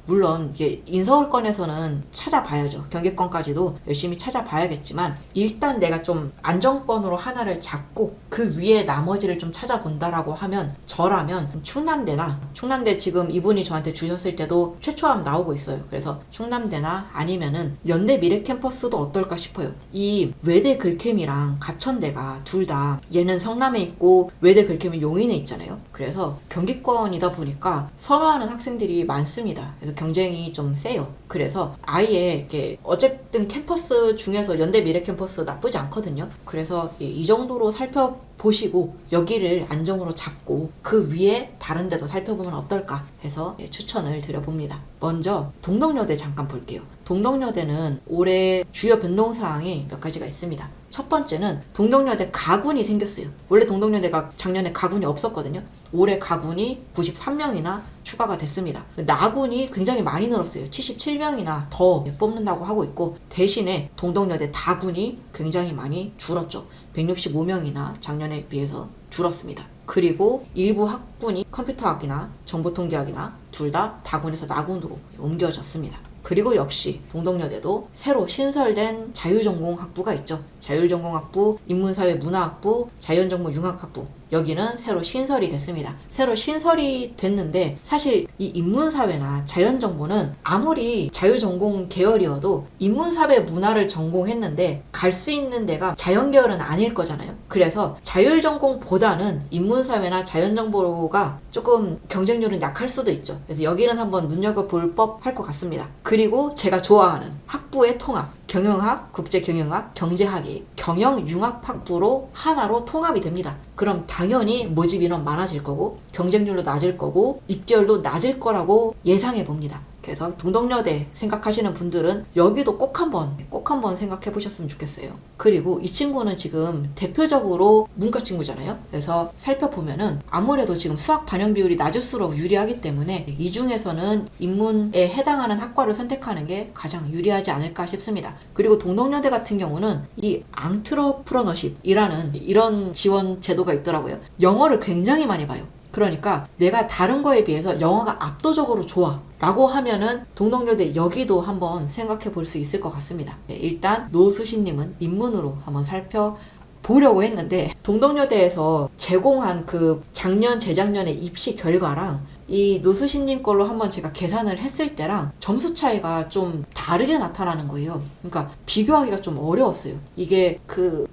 물론 이게 인서울권에서는 찾아봐야죠. 경기권까지도 열심히 찾아봐야겠지만 일단 내가 좀 안정권으로 하나를 잡고 그 위에 나머지를 좀 찾아본다라고 하면 저라면 충남대 지금 이분이 저한테 주셨을 때도 최초암 나오고 있어요. 그래서 충남대나 아니면은 연대 미래캠퍼스도 어떨까 싶어요. 이 외대 글캠이랑 가천대가 둘 다 얘는 성남에 있고 외대 글캠은 용인에 있잖아요. 그래서 경기권이다 보니까 선호하는 학생들이 많습니다. 그래서 경쟁이 좀 세요. 그래서 아예 이렇게 어쨌든 캠퍼스 중에서 연대 미래캠퍼스 나쁘지 않거든요. 그래서 이 정도로 살펴보시고 여기를 안정으로 잡고 그 위에 다른 데도 살펴보면 어떨까 해서 추천을 드려봅니다. 먼저 동덕여대 잠깐 볼게요. 동덕여대는 올해 주요 변동사항이 몇 가지가 있습니다. 첫 번째는 동덕여대 가군이 생겼어요. 원래 동덕여대가 작년에 가군이 없었거든요. 올해 가군이 93명이나 추가가 됐습니다. 나군이 굉장히 많이 늘었어요. 77명이나 더 뽑는다고 하고 있고 대신에 동덕여대 다군이 굉장히 많이 줄었죠. 165명이나 작년에 비해서 줄었습니다. 그리고 일부 학군이 컴퓨터학이나 정보통계학이나 둘 다 다군에서 나군으로 옮겨졌습니다. 그리고 역시 동덕여대도 새로 신설된 자율전공학부가 있죠. 자율전공학부, 인문사회문화학부, 자연정보융합학부 여기는 새로 신설이 됐습니다. 새로 신설이 됐는데 사실 이 인문사회나 자연정보는 아무리 자율전공 계열이어도 인문사회 문화를 전공했는데 갈 수 있는 데가 자연계열은 아닐 거잖아요. 그래서 자율전공보다는 인문사회나 자연정보가 조금 경쟁률은 약할 수도 있죠. 그래서 여기는 한번 눈여겨볼 법할 것 같습니다. 그리고 제가 좋아하는 학부의 통합, 경영학, 국제경영학, 경제학이 경영융합학부로 하나로 통합이 됩니다. 그럼 당연히 모집 인원 많아질 거고 경쟁률도 낮을 거고 입결도 낮을 거라고 예상해 봅니다. 그래서 동덕여대 생각하시는 분들은 여기도 꼭 한번 생각해 보셨으면 좋겠어요. 그리고 이 친구는 지금 대표적으로 문과 친구잖아요. 그래서 살펴보면은 아무래도 지금 수학 반영 비율이 낮을수록 유리하기 때문에 이 중에서는 인문에 해당하는 학과를 선택하는 게 가장 유리하지 않을까 싶습니다. 그리고 동덕여대 같은 경우는 이 앙트러프러너십이라는 이런 지원 제도가 있더라고요. 영어를 굉장히 많이 봐요. 그러니까 내가 다른 거에 비해서 영어가 압도적으로 좋아 라고 하면은 동덕여대 여기도 한번 생각해 볼 수 있을 것 같습니다. 일단 노수신님은 인문으로 한번 살펴보려고 했는데 동덕여대에서 제공한 그 작년 재작년의 입시 결과랑 이 노수신님 걸로 한번 제가 계산을 했을 때랑 점수 차이가 좀 다르게 나타나는 거예요. 그러니까 비교하기가 좀 어려웠어요. 이게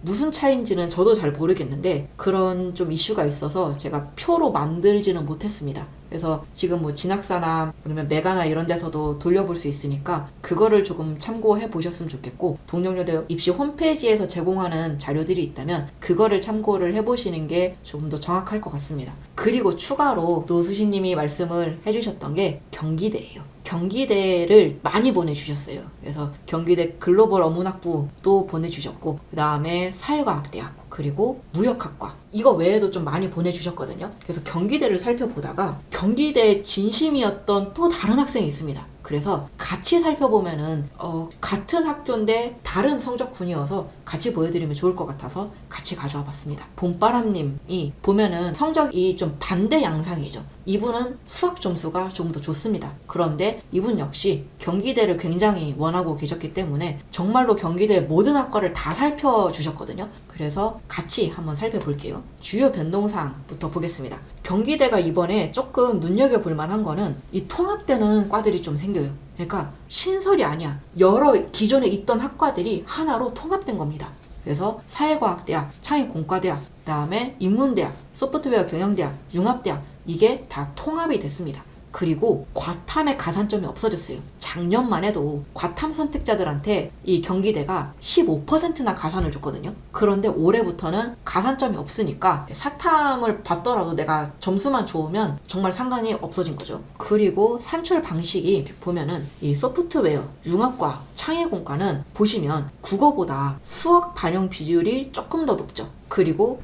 무슨 차이인지는 저도 잘 모르겠는데 그런 좀 이슈가 있어서 제가 표로 만들지는 못했습니다. 그래서 지금 뭐 진학사나 아니면 메가나 이런 데서도 돌려볼 수 있으니까 그거를 조금 참고해 보셨으면 좋겠고 동덕여대 입시 홈페이지에서 제공하는 자료들이 있다면 그거를 참고를 해보시는 게 조금 더 정확할 것 같습니다. 그리고 추가로 노수신님이 말씀을 해주셨던 게 경기대예요. 경기대를 많이 보내주셨어요. 그래서 경기대 글로벌 어문학부도 보내주셨고 그 다음에 사회과학대학 그리고 무역학과 이거 외에도 좀 많이 보내주셨거든요. 그래서 경기대를 살펴보다가 경기대에 진심이었던 또 다른 학생이 있습니다. 그래서 같이 살펴보면은 같은 학교인데 다른 성적군이어서 같이 보여드리면 좋을 것 같아서 같이 가져와 봤습니다. 봄바람님이 보면은 성적이 좀 반대 양상이죠. 이분은 수학 점수가 조금 더 좋습니다. 그런데 이분 역시 경기대를 굉장히 원하고 계셨기 때문에 정말로 경기대 모든 학과를 다 살펴주셨거든요. 그래서 같이 한번 살펴볼게요. 주요 변동사항부터 보겠습니다. 경기대가 이번에 조금 눈여겨볼 만한 거는 이 통합되는 과들이 좀 생겨요. 그러니까 신설이 아니야. 여러 기존에 있던 학과들이 하나로 통합된 겁니다. 그래서 사회과학대학, 창의공과대학, 그 다음에 인문대학, 소프트웨어 경영대학, 융합대학 이게 다 통합이 됐습니다. 그리고 과탐의 가산점이 없어졌어요. 작년만 해도 과탐 선택자들한테 이 경기대가 15%나 가산을 줬거든요. 그런데 올해부터는 가산점이 없으니까 사탐을 받더라도 내가 점수만 좋으면 정말 상관이 없어진 거죠. 그리고 산출 방식이 보면은 이 소프트웨어, 융합과, 창의공과는 보시면 국어보다 수학 반영 비율이 조금 더 높죠. 그리고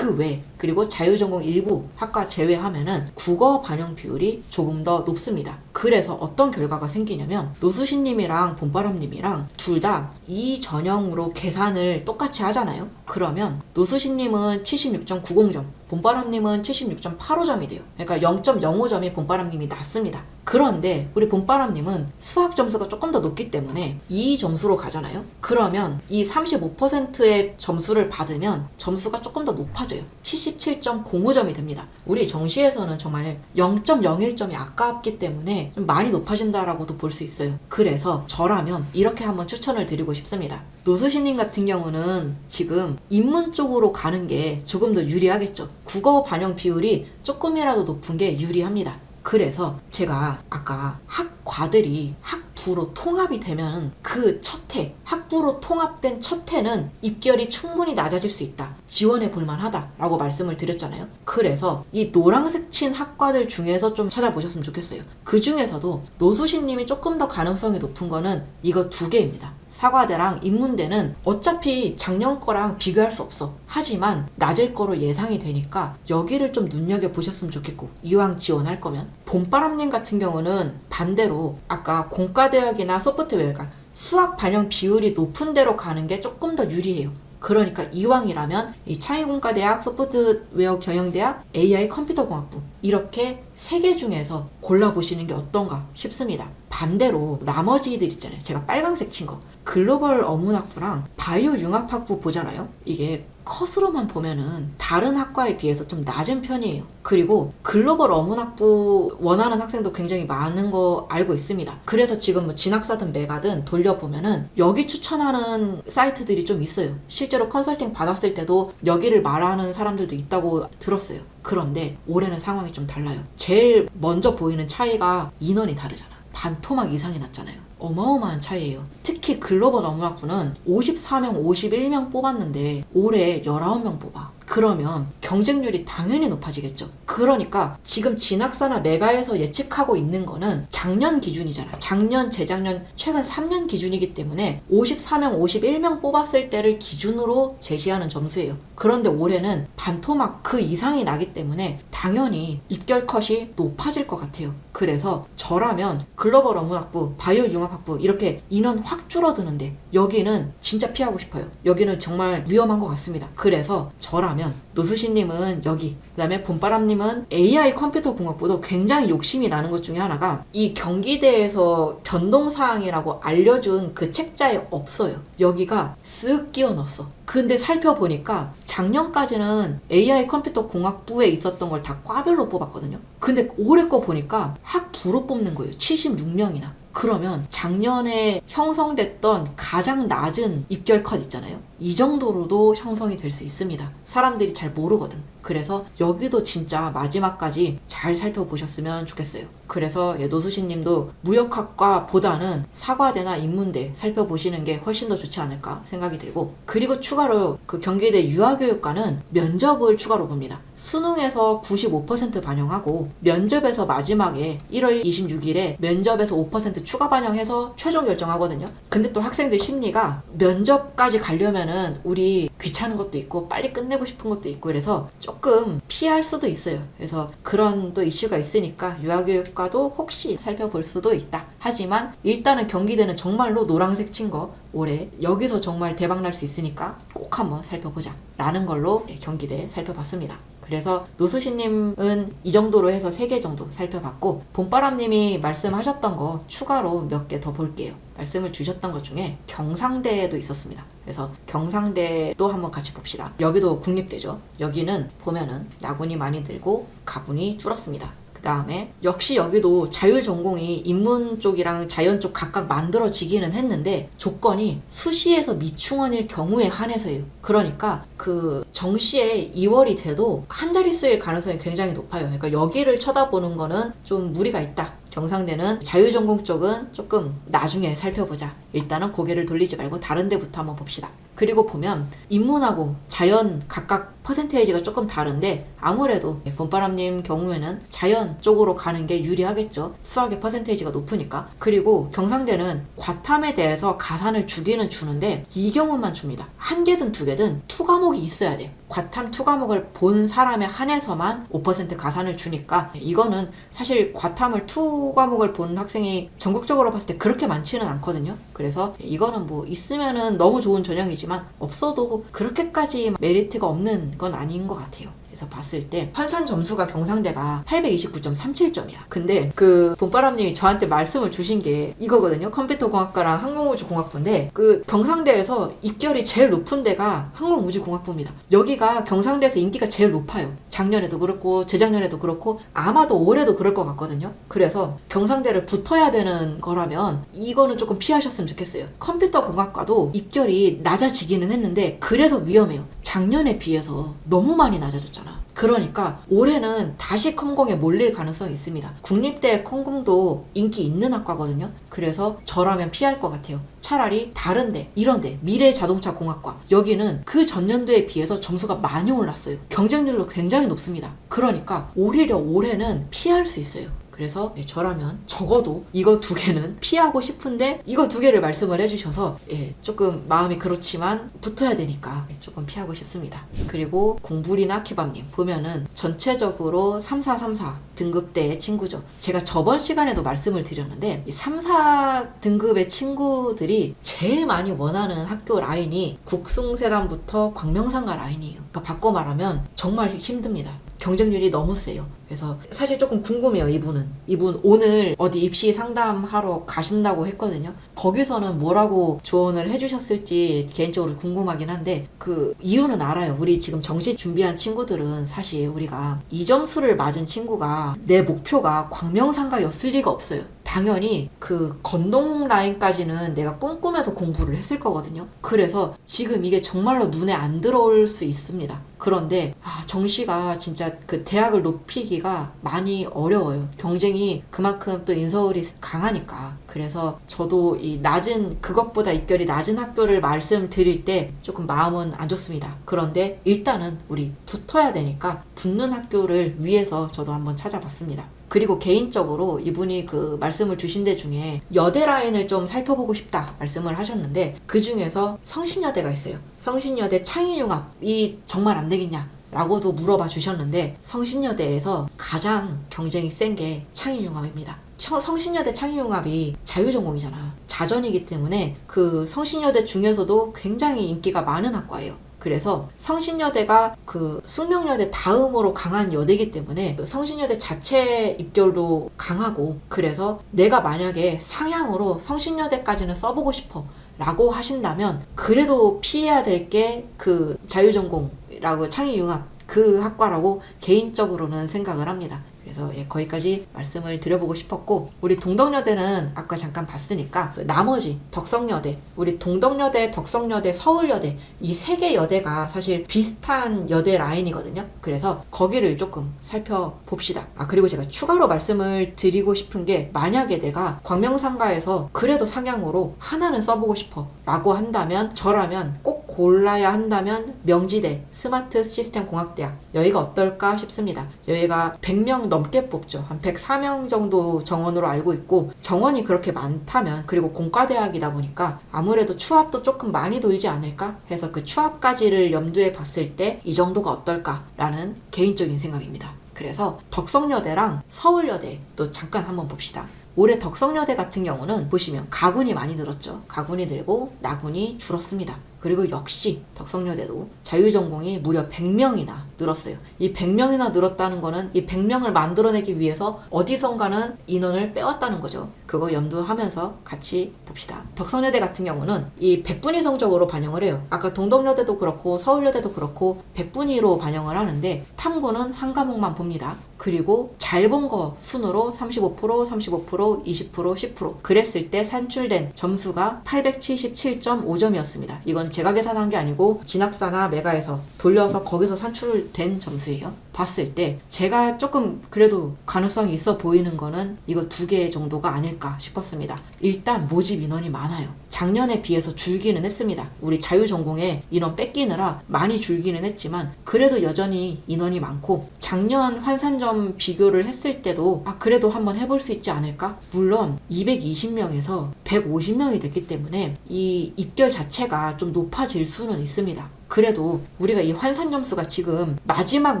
그리고 자유전공 일부 학과 제외하면은 국어 반영 비율이 조금 더 높습니다. 그래서 어떤 결과가 생기냐면 노수신님이랑 봄바람님이랑 둘 다 이 전형으로 계산을 똑같이 하잖아요. 그러면 노수신님은 76.90점, 봄바람님은 76.85점이 돼요. 그러니까 0.05점이 봄바람님이 낮습니다. 그런데 우리 봄바람님은 수학 점수가 조금 더 높기 때문에 이 점수로 가잖아요. 그러면 이 35%의 점수를 받으면 점수가 조금 더 높아져요. 77.05점이 됩니다. 우리 정시에서는 정말 0.01점이 아깝기 때문에 좀 많이 높아진다라고도 볼 수 있어요. 그래서 저라면 이렇게 한번 추천을 드리고 싶습니다. 노수신님 같은 경우는 지금 인문 쪽으로 가는 게 조금 더 유리하겠죠. 국어 반영 비율이 조금이라도 높은 게 유리합니다. 그래서 제가 아까 학과들이 학부로 통합이 되면 그 첫 해, 학부로 통합된 첫 해는 입결이 충분히 낮아질 수 있다. 지원해 볼 만하다라고 말씀을 드렸잖아요. 그래서 이 노란색 친 학과들 중에서 좀 찾아보셨으면 좋겠어요. 그 중에서도 노수신님이 조금 더 가능성이 높은 거는 이거 두 개입니다. 사과대랑 인문대는 어차피 작년 거랑 비교할 수 없어. 하지만 낮을 거로 예상이 되니까 여기를 좀 눈여겨보셨으면 좋겠고, 이왕 지원할 거면. 봄바람님 같은 경우는 반대로 아까 공과대학이나 소프트웨어, 그러니까 수학 반영 비율이 높은 데로 가는 게 조금 더 유리해요. 그러니까 이왕이라면 이 창의공과대학, 소프트웨어 경영대학, AI 컴퓨터공학부 이렇게 세 개 중에서 골라보시는 게 어떤가 싶습니다. 반대로 나머지들 있잖아요. 제가 빨강색 친 거. 글로벌 어문학부랑 바이오 융합학부 보잖아요. 이게 컷으로만 보면은 다른 학과에 비해서 좀 낮은 편이에요. 그리고 글로벌 어문학부 원하는 학생도 굉장히 많은 거 알고 있습니다. 그래서 지금 뭐 진학사든 메가든 돌려보면은 여기 추천하는 사이트들이 좀 있어요. 실제로 컨설팅 받았을 때도 여기를 말하는 사람들도 있다고 들었어요. 그런데 올해는 상황이 좀 달라요. 제일 먼저 보이는 차이가 인원이 다르잖아. 반토막 이상이 났잖아요. 어마어마한 차이예요. 특히 글로벌 어문학부는 54명, 51명 뽑았는데 올해 19명 뽑아. 그러면 경쟁률이 당연히 높아지겠죠. 그러니까 지금 진학사나 메가에서 예측하고 있는 거는 작년 기준이잖아. 작년, 재작년, 최근 3년 기준이기 때문에 54명, 51명 뽑았을 때를 기준으로 제시하는 점수예요. 그런데 올해는 반토막 그 이상이 나기 때문에 당연히 입결 컷이 높아질 것 같아요. 그래서 저라면 글로벌 어문학부, 바이오 융합학부 이렇게 인원 확 줄어드는데 여기는 진짜 피하고 싶어요. 여기는 정말 위험한 것 같습니다. 그래서 저라면 노수신님은 여기, 그 다음에 봄바람님은 AI 컴퓨터공학부도 굉장히 욕심이 나는 것 중에 하나가 이 경기대에서 변동사항이라고 알려준 그 책자에 없어요. 여기가 쓱 끼워 넣었어. 근데 살펴보니까 작년까지는 AI 컴퓨터 공학부에 있었던 걸 다 과별로 뽑았거든요. 근데 올해 거 보니까 학부로 뽑는 거예요. 76명이나. 그러면 작년에 형성됐던 가장 낮은 입결 컷 있잖아요. 이 정도로도 형성이 될 수 있습니다. 사람들이 잘 모르거든. 그래서 여기도 진짜 마지막까지 잘 살펴보셨으면 좋겠어요. 그래서 노수신님도 무역학과보다는 사과대나 인문대 살펴보시는 게 훨씬 더 좋지 않을까 생각이 들고, 그리고 추가로 그 경기대 유아교육과는 면접을 추가로 봅니다. 수능에서 95% 반영하고 면접에서 마지막에 1월 26일에 면접에서 5% 추가 반영해서 최종 결정하거든요. 근데 또 학생들 심리가 면접까지 가려면은 우리 귀찮은 것도 있고 빨리 끝내고 싶은 것도 있고 그래서 조금 피할 수도 있어요. 그래서 그런 또 이슈가 있으니까 유아교육과도 혹시 살펴볼 수도 있다. 하지만 일단은 경기대는 정말로 노란색 친 거 올해 여기서 정말 대박 날 수 있으니까 꼭 한번 살펴보자 라는 걸로 경기대 살펴봤습니다. 그래서 노수신님은 이 정도로 해서 3개 정도 살펴봤고, 봄바람님이 말씀하셨던 거 추가로 몇 개 더 볼게요. 말씀을 주셨던 것 중에 경상대도 있었습니다. 그래서 경상대도 한번 같이 봅시다. 여기도 국립대죠. 여기는 보면은 야군이 많이 늘고 가군이 줄었습니다. 그 다음에 역시 여기도 자율전공이 인문 쪽이랑 자연 쪽 각각 만들어지기는 했는데 조건이 수시에서 미충원일 경우에 한해서예요. 그러니까 그 정시에 2월이 돼도 한 자릿수일 가능성이 굉장히 높아요. 그러니까 여기를 쳐다보는 거는 좀 무리가 있다. 경상대는 자율전공 쪽은 조금 나중에 살펴보자. 일단은 고개를 돌리지 말고 다른 데부터 한번 봅시다. 그리고 보면 인문하고 자연 각각 퍼센테이지가 조금 다른데 아무래도 봄바람님 경우에는 자연 쪽으로 가는 게 유리하겠죠. 수학의 퍼센테이지가 높으니까. 그리고 경상대는 과탐에 대해서 가산을 주기는 주는데 이 경우만 줍니다. 한 개든 두 개든 투 과목이 있어야 돼. 과탐 투 과목을 본 사람에 한해서만 5% 가산을 주니까 이거는 사실 과탐을 투 과목을 본 학생이 전국적으로 봤을 때 그렇게 많지는 않거든요. 그래서 이거는 뭐 있으면은 너무 좋은 전형이지만 없어도 그렇게까지 메리트가 없는 건 아닌 것 같아요. 그래서 봤을 때 환산 점수가 경상대가 829.37점이야. 근데 그 봄바람님이 저한테 말씀을 주신 게 이거거든요. 컴퓨터공학과랑 항공우주공학부인데 그 경상대에서 입결이 제일 높은 데가 항공우주공학부입니다. 여기가 경상대에서 인기가 제일 높아요. 작년에도 그렇고 재작년에도 그렇고 아마도 올해도 그럴 것 같거든요. 그래서 경상대를 붙어야 되는 거라면 이거는 조금 피하셨으면 좋겠어요. 컴퓨터공학과도 입결이 낮아지기는 했는데 그래서 위험해요. 작년에 비해서 너무 많이 낮아졌잖아. 그러니까 올해는 다시 컴공에 몰릴 가능성이 있습니다. 국립대 컴공도 인기 있는 학과거든요. 그래서 저라면 피할 것 같아요. 차라리 다른데 이런데 미래자동차공학과 여기는 그 전년도에 비해서 점수가 많이 올랐어요. 경쟁률도 굉장히 높습니다. 그러니까 오히려 올해는 피할 수 있어요. 그래서 저라면 적어도 이거 두 개는 피하고 싶은데 이거 두 개를 말씀을 해주셔서 조금 마음이 그렇지만 붙어야 되니까 조금 피하고 싶습니다. 그리고 공부리나 키밥님 보면은 전체적으로 3434 등급대의 친구죠. 제가 저번 시간에도 말씀을 드렸는데 이 34 등급의 친구들이 제일 많이 원하는 학교 라인이 국숭세단부터 광명상가 라인이에요. 그러니까 바꿔 말하면 정말 힘듭니다. 경쟁률이 너무 세요. 그래서 사실 조금 궁금해요. 이분 오늘 어디 입시 상담하러 가신다고 했거든요. 거기서는 뭐라고 조언을 해주셨을지 개인적으로 궁금하긴 한데 그 이유는 알아요. 우리 지금 정시 준비한 친구들은 사실 우리가 이 점수를 맞은 친구가 내 목표가 광명상가였을 리가 없어요. 당연히 그 건동홍 라인까지는 내가 꿈꾸면서 공부를 했을 거거든요. 그래서 지금 이게 정말로 눈에 안 들어올 수 있습니다. 그런데 정시가 진짜 그 대학을 높이기가 많이 어려워요. 경쟁이 그만큼 또 인서울이 강하니까. 그래서 저도 이 낮은 그것보다 입결이 낮은 학교를 말씀드릴 때 조금 마음은 안 좋습니다. 그런데 일단은 우리 붙어야 되니까 붙는 학교를 위해서 저도 한번 찾아봤습니다. 그리고 개인적으로 이분이 그 말씀을 주신 데 중에 여대 라인을 좀 살펴보고 싶다 말씀을 하셨는데 그 중에서 성신여대가 있어요. 성신여대 창의융합이 정말 안 되겠냐 라고도 물어봐 주셨는데 성신여대에서 가장 경쟁이 센 게 창의융합입니다. 성신여대 창의융합이 자유전공이잖아. 자전이기 때문에 그 성신여대 중에서도 굉장히 인기가 많은 학과예요. 그래서 성신여대가 그 숙명여대 다음으로 강한 여대이기 때문에 성신여대 자체 입결도 강하고 그래서 내가 만약에 상향으로 성신여대까지는 써보고 싶어 라고 하신다면 그래도 피해야 될 게 그 자유전공이라고 창의융합 그 학과라고 개인적으로는 생각을 합니다. 그래서 거기까지 말씀을 드려보고 싶었고 우리 동덕여대는 아까 잠깐 봤으니까 나머지 덕성여대, 우리 동덕여대, 덕성여대, 서울여대 이 세 개 여대가 사실 비슷한 여대 라인이거든요. 그래서 거기를 조금 살펴봅시다. 그리고 제가 추가로 말씀을 드리고 싶은 게 만약에 내가 광명상가에서 그래도 상향으로 하나는 써보고 싶어 라고 한다면 저라면 꼭 골라야 한다면 명지대 스마트 시스템 공학대학 여기가 어떨까 싶습니다. 여기가 100명 넘게 뽑죠. 한 104명 정도 정원으로 알고 있고 정원이 그렇게 많다면 그리고 공과대학이다 보니까 아무래도 추합도 조금 많이 돌지 않을까 해서 그 추합까지를 염두에 봤을 때 이 정도가 어떨까라는 개인적인 생각입니다. 그래서 덕성여대랑 서울여대 또 잠깐 한번 봅시다. 올해 덕성여대 같은 경우는 보시면 가군이 많이 늘었죠. 가군이 늘고 나군이 줄었습니다. 그리고 역시 덕성여대도 자유전공이 무려 100명이나 늘었어요. 이 100명이나 늘었다는 거는 이 100명을 만들어내기 위해서 어디선가는 인원을 빼왔다는 거죠. 그거 염두하면서 같이 봅시다. 덕성여대 같은 경우는 이 100분위 성적으로 반영을 해요. 아까 동덕여대도 그렇고 서울여대도 그렇고 100분위로 반영을 하는데 탐구는 한 과목만 봅니다. 그리고 잘 본 거 순으로 35%, 35%, 20%, 10% 그랬을 때 산출된 점수가 877.5점이었습니다. 이건 제가 계산한 게 아니고 진학사나 메가에서 돌려서 거기서 산출된 점수예요. 봤을 때 제가 조금 그래도 가능성이 있어 보이는 거는 이거 두 개 정도가 아닐까 싶었습니다. 일단 모집 인원이 많아요. 작년에 비해서 줄기는 했습니다. 우리 자유전공에 인원 뺏기느라 많이 줄기는 했지만 그래도 여전히 인원이 많고 작년 환산점 비교를 했을 때도 그래도 한번 해볼 수 있지 않을까? 물론 220명에서 150명이 됐기 때문에 이 입결 자체가 좀 높아질 수는 있습니다. 그래도 우리가 이 환산점수가 지금 마지막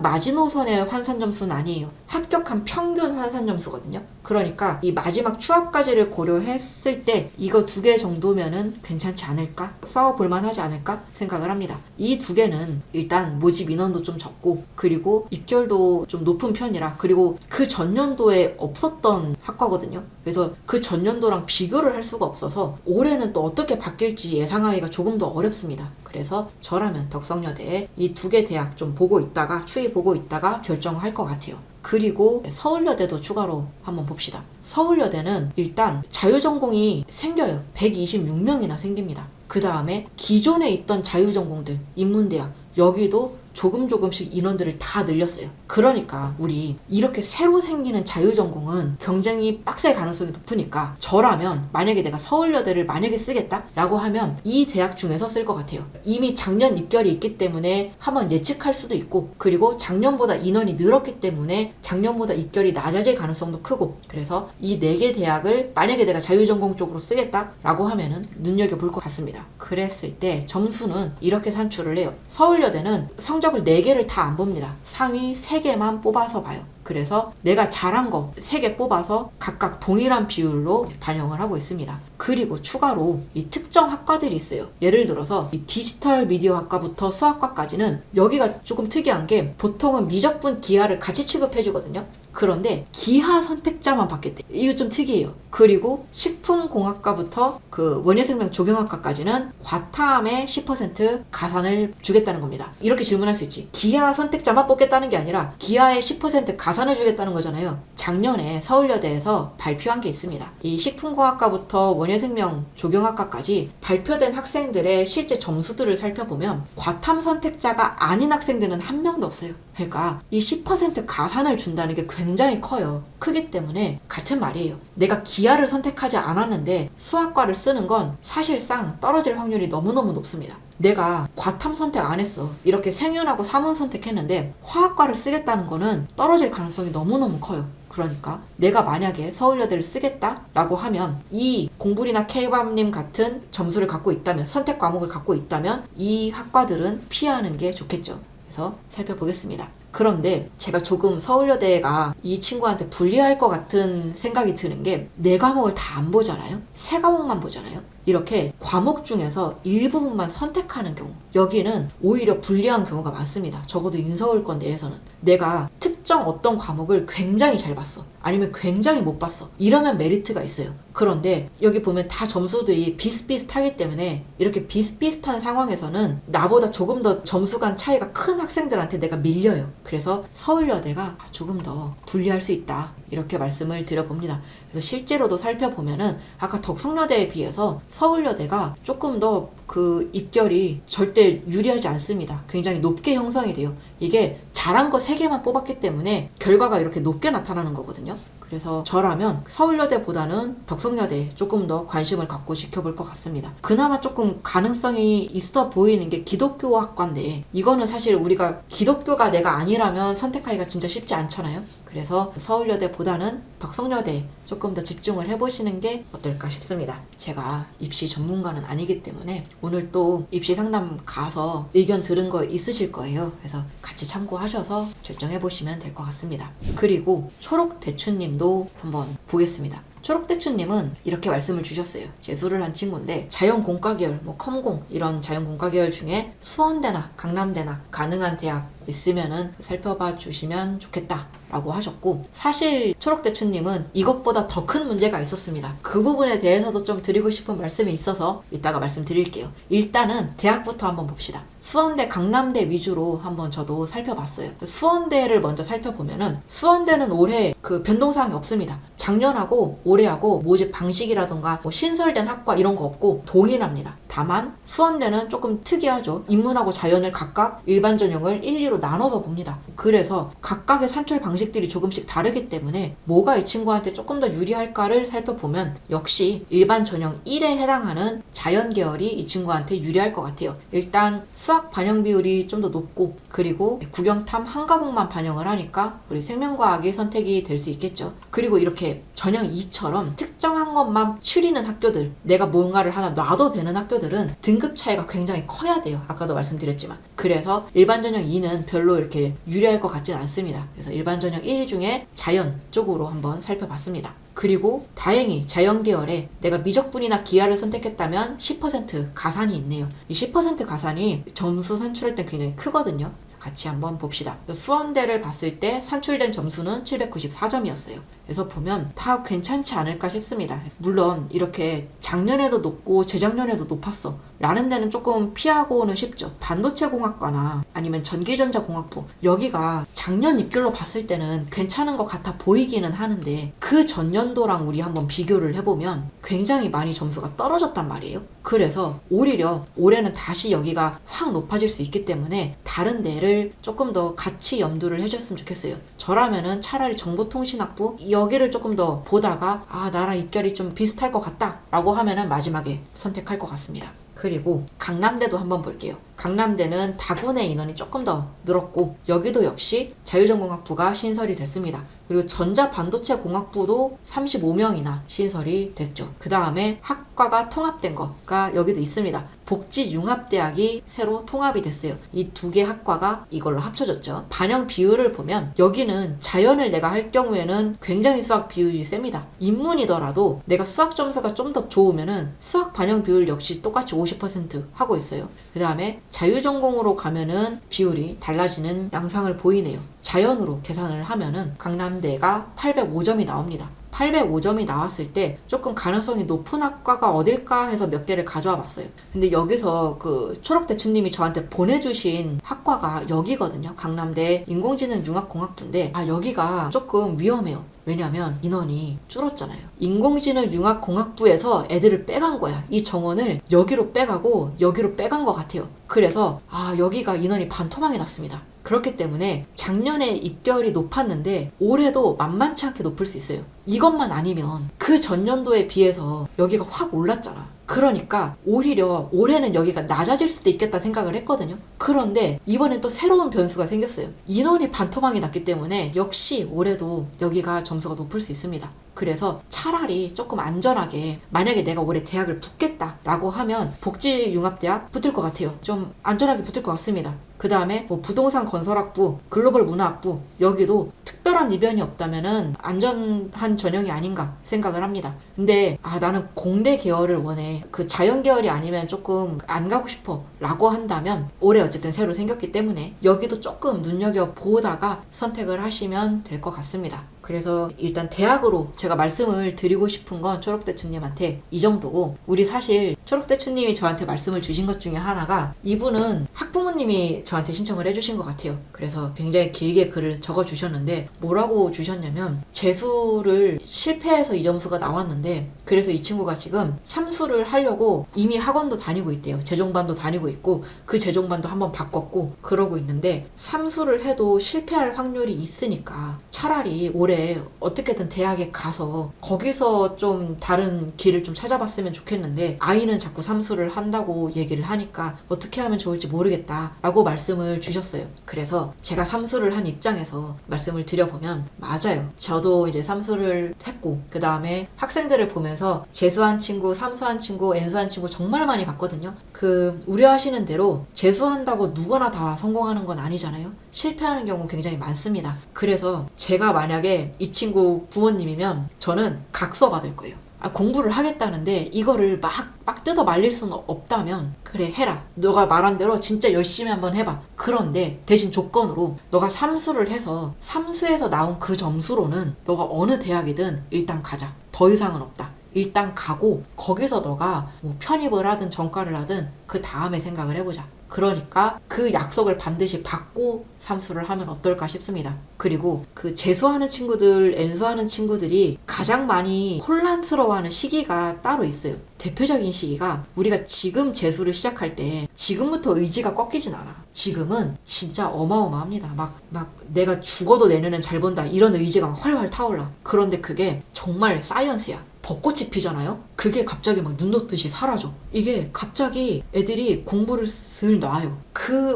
마지노선의 환산점수는 아니에요. 합격한 평균 환산점수거든요. 그러니까 이 마지막 추합까지를 고려했을 때 이거 2개 정도면은 괜찮지 않을까? 써볼만 하지 않을까? 생각을 합니다. 이 2개는 일단 모집 인원도 좀 적고 그리고 입결도 좀 높은 편이라 그리고 그 전년도에 없었던 학과거든요. 그래서 그 전년도랑 비교를 할 수가 없어서 올해는 또 어떻게 바뀔지 예상하기가 조금 더 어렵습니다. 그래서 저라면 덕성여대에 이 2개 대학 좀 보고 있다가 추이 보고 있다가 결정할 것 같아요. 그리고 서울여대도 추가로 한번 봅시다. 서울여대는 일단 자유전공이 생겨요. 126명이나 생깁니다. 그 다음에 기존에 있던 자유전공들, 인문대학 여기도 조금씩 인원들을 다 늘렸어요. 그러니까 우리 이렇게 새로 생기는 자유전공은 경쟁이 빡셀 가능성이 높으니까 저라면 만약에 내가 서울여대를 만약에 쓰겠다 라고 하면 이 대학 중에서 쓸 것 같아요. 이미 작년 입결이 있기 때문에 한번 예측할 수도 있고 그리고 작년보다 인원이 늘었기 때문에 작년보다 입결이 낮아질 가능성도 크고 그래서 이 4개 대학을 만약에 내가 자유전공 쪽으로 쓰겠다 라고 하면은 눈여겨볼 것 같습니다. 그랬을 때 점수는 이렇게 산출을 해요. 서울여대는 성적을 4개를 다 안 봅니다. 상위 3개만 뽑아서 봐요. 그래서 내가 잘한 거 3개 뽑아서 각각 동일한 비율로 반영을 하고 있습니다. 그리고 추가로 이 특정 학과들이 있어요. 예를 들어서 이 디지털 미디어 학과부터 수학과까지는 여기가 조금 특이한 게 보통은 미적분 기하를 같이 취급해 주거든요. 그런데 기하 선택자만 받겠대. 이거 좀 특이해요. 그리고 식품공학과부터 그 원예생명 조경학과까지는 과탐의 10% 가산을 주겠다는 겁니다. 이렇게 질문할 수 있지. 기하 선택자만 뽑겠다는 게 아니라 기하의 10% 가산을 주겠다는 거잖아요. 작년에 서울여대에서 발표한 게 있습니다. 이 식품공학과부터 원예생명 조경학과까지 발표된 학생들의 실제 점수들을 살펴보면 과탐 선택자가 아닌 학생들은 한 명도 없어요. 그러니까 이 10% 가산을 준다는 게 굉장히 커요. 크기 때문에 같은 말이에요. 내가 기하를 선택하지 않았는데 수학과를 쓰는 건 사실상 떨어질 확률이 너무너무 높습니다. 내가 과탐 선택 안 했어. 이렇게 생윤하고 사문 선택했는데 화학과를 쓰겠다는 거는 떨어질 가능성이 너무너무 커요. 그러니까 내가 만약에 서울여대를 쓰겠다라고 하면 이 공불이나 K밤님 같은 점수를 갖고 있다면 선택 과목을 갖고 있다면 이 학과들은 피하는 게 좋겠죠. 그래서 살펴보겠습니다. 그런데 제가 조금 서울여대가 이 친구한테 불리할 것 같은 생각이 드는 게 4과목을 다 안 보잖아요. 3과목만 보잖아요. 이렇게 과목 중에서 일부분만 선택하는 경우 여기는 오히려 불리한 경우가 많습니다. 적어도 인서울권 내에서는 내가 특정 어떤 과목을 굉장히 잘 봤어. 아니면 굉장히 못 봤어. 이러면 메리트가 있어요. 그런데 여기 보면 다 점수들이 비슷비슷하기 때문에 이렇게 비슷비슷한 상황에서는 나보다 조금 더 점수 간 차이가 큰 학생들한테 내가 밀려요. 그래서 서울여대가 조금 더 불리할 수 있다. 이렇게 말씀을 드려봅니다. 그래서 실제로도 살펴보면은 아까 덕성여대에 비해서 서울여대가 조금 더 그 입결이 절대 유리하지 않습니다. 굉장히 높게 형성이 돼요. 이게 잘한 거 3개만 뽑았기 때문에 결과가 이렇게 높게 나타나는 거거든요. 그래서 저라면 서울여대보다는 덕성여대에 조금 더 관심을 갖고 지켜볼 것 같습니다. 그나마 조금 가능성이 있어 보이는 게 기독교학과인데 이거는 사실 우리가 기독교가 내가 아니라면 선택하기가 진짜 쉽지 않잖아요. 그래서 서울여대보다는 덕성여대에 조금 더 집중을 해보시는 게 어떨까 싶습니다. 제가 입시 전문가는 아니기 때문에 오늘 또 입시 상담 가서 의견 들은 거 있으실 거예요. 그래서 같이 참고하셔서 결정해보시면 될 것 같습니다. 그리고 초록대추님도 한번 보겠습니다. 초록대추님은 이렇게 말씀을 주셨어요. 재수를 한 친구인데 자연공과계열, 컴공 이런 자연공과계열 중에 수원대나 강남대나 가능한 대학 있으면은 살펴봐 주시면 좋겠다 라고 하셨고 사실 초록대추님은 이것보다 더 큰 문제가 있었습니다. 그 부분에 대해서도 좀 드리고 싶은 말씀이 있어서 이따가 말씀드릴게요. 일단은 대학부터 한번 봅시다. 수원대, 강남대 위주로 한번 저도 살펴봤어요. 수원대를 먼저 살펴보면은 수원대는 올해 그 변동사항이 없습니다. 작년하고 올해하고 모집 방식이라던가 신설된 학과 이런 거 없고 동일합니다. 다만 수원대는 조금 특이하죠. 인문하고 자연을 각각 일반 전형을 1, 2로 나눠서 봅니다. 그래서 각각의 산출 방식들이 조금씩 다르기 때문에 뭐가 이 친구한테 조금 더 유리할까를 살펴보면 역시 일반 전형 1에 해당하는 자연 계열이 이 친구한테 유리할 것 같아요. 일단 수학 반영 비율이 좀 더 높고 그리고 국영탐 한 과목만 반영을 하니까 우리 생명과학이 선택이 될 수 있겠죠. 그리고 이렇게 전형 2처럼 특정한 것만 추리는 학교들, 내가 뭔가를 하나 놔도 되는 학교들 학교들은 등급 차이가 굉장히 커야 돼요. 아까도 말씀드렸지만. 그래서 일반 전형 2는 별로 이렇게 유리할 것 같지는 않습니다. 그래서 일반 전형 1 중에 자연 쪽으로 한번 살펴봤습니다. 그리고 다행히 자연 계열에 내가 미적분이나 기하를 선택했다면 10% 가산이 있네요. 이 10% 가산이 점수 산출할 때 굉장히 크거든요. 같이 한번 봅시다. 수험대를 봤을 때 산출된 점수는 794점이었어요. 그래서 보면 다 괜찮지 않을까 싶습니다. 물론 이렇게 작년에도 높고 재작년에도 높았어 라는 데는 조금 피하고는 쉽죠. 반도체공학과나 아니면 전기전자공학부, 여기가 작년 입결로 봤을 때는 괜찮은 것 같아 보이기는 하는데 그 전년도랑 우리 한번 비교를 해보면 굉장히 많이 점수가 떨어졌단 말이에요. 그래서 오히려 올해는 다시 여기가 확 높아질 수 있기 때문에 다른 데를 조금 더 같이 염두를 해줬으면 좋겠어요. 저라면은 차라리 정보통신학부 여기를 조금 더 보다가 나랑 입결이 좀 비슷할 것 같다 라고 하면은 마지막에 선택할 것 같습니다. 그리고 강남대도 한번 볼게요. 강남대는 다군의 인원이 조금 더 늘었고 여기도 역시 자유전공학부가 신설이 됐습니다. 그리고 전자반도체공학부도 35명이나 신설이 됐죠. 그 다음에 학과가 통합된 거가 여기도 있습니다. 복지융합대학이 새로 통합이 됐어요. 이 두 개 학과가 이걸로 합쳐졌죠. 반영 비율을 보면 여기는 자연을 내가 할 경우에는 굉장히 수학 비율이 셉니다. 인문이더라도 내가 수학 점수가 좀 더 좋으면은 수학 반영 비율 역시 똑같이 50% 하고 있어요. 그 다음에 자유전공으로 가면은 비율이 달라지는 양상을 보이네요. 자연으로 계산을 하면은 강남대가 805점이 나옵니다. 805점이 나왔을 때 조금 가능성이 높은 학과가 어딜까 해서 몇 개를 가져와 봤어요. 근데 여기서 그 초록대추님이 저한테 보내주신 학과가 여기거든요. 강남대 인공지능융합공학부인데 여기가 조금 위험해요. 왜냐면 인원이 줄었잖아요. 인공지능융합공학부에서 애들을 빼간 거야. 이 정원을 여기로 빼가고 여기로 빼간 것 같아요. 그래서 여기가 인원이 반토막이 났습니다. 그렇기 때문에 작년에 입결이 높았는데 올해도 만만치 않게 높을 수 있어요. 이것만 아니면 그 전년도에 비해서 여기가 확 올랐잖아. 그러니까 오히려 올해는 여기가 낮아질 수도 있겠다 생각을 했거든요. 그런데 이번엔 또 새로운 변수가 생겼어요. 인원이 반토막이 났기 때문에 역시 올해도 여기가 점수가 높을 수 있습니다. 그래서 차라리 조금 안전하게 만약에 내가 올해 대학을 붙겠다라고 하면 복지융합대학 붙을 것 같아요. 좀 안전하게 붙을 것 같습니다. 그 다음에 부동산 건설학부, 글로벌 문화학부 여기도 특별한 이변이 없다면은 안전한 전형이 아닌가 생각을 합니다. 근데 나는 공대 계열을 원해. 그 자연 계열이 아니면 조금 안 가고 싶어 라고 한다면 올해 어쨌든 새로 생겼기 때문에 여기도 조금 눈여겨보다가 선택을 하시면 될 것 같습니다. 그래서 일단 대학으로 제가 말씀을 드리고 싶은 건 초록대추님한테 이 정도고, 우리 사실 초록대추님이 저한테 말씀을 주신 것 중에 하나가 이분은 학부모님이 저한테 신청을 해주신 것 같아요. 그래서 굉장히 길게 글을 적어주셨는데 뭐라고 주셨냐면 재수를 실패해서 이 점수가 나왔는데 그래서 이 친구가 지금 삼수를 하려고 이미 학원도 다니고 있대요. 재종반도 다니고 있고 그 재종반도 한번 바꿨고 그러고 있는데 삼수를 해도 실패할 확률이 있으니까 차라리 올해 어떻게든 대학에 가서 거기서 좀 다른 길을 좀 찾아봤으면 좋겠는데 아이는 자꾸 삼수를 한다고 얘기를 하니까 어떻게 하면 좋을지 모르겠다 라고 말씀을 주셨어요. 그래서 제가 삼수를 한 입장에서 말씀을 드려보면 맞아요. 저도 이제 삼수를 했고 그 다음에 학생들을 보면서 재수한 친구, 삼수한 친구, N수한 친구 정말 많이 봤거든요. 그 우려하시는 대로 재수한다고 누구나 다 성공하는 건 아니잖아요. 실패하는 경우 굉장히 많습니다. 그래서 제가 만약에 이 친구 부모님이면 저는 각서 받을 거예요. 공부를 하겠다는데 이거를 막 뜯어 말릴 수는 없다면 그래 해라. 너가 말한 대로 진짜 열심히 한번 해봐. 그런데 대신 조건으로 너가 삼수를 해서 삼수에서 나온 그 점수로는 너가 어느 대학이든 일단 가자. 더 이상은 없다. 일단 가고 거기서 너가 뭐 편입을 하든 전과를 하든 그 다음에 생각을 해보자. 그러니까 그 약속을 반드시 받고 삼수를 하면 어떨까 싶습니다. 그리고 그 재수하는 친구들, N수하는 친구들이 가장 많이 혼란스러워하는 시기가 따로 있어요. 대표적인 시기가 우리가 지금 재수를 시작할 때 지금부터 의지가 꺾이진 않아. 지금은 진짜 어마어마합니다. 막 내가 죽어도 내년엔 잘 번다 이런 의지가 막 활활 타올라. 그런데 그게 정말 사이언스야. 벚꽃이 피잖아요? 그게 갑자기 막 눈 녹듯이 사라져. 이게 갑자기 애들이 공부를 슬 놔요.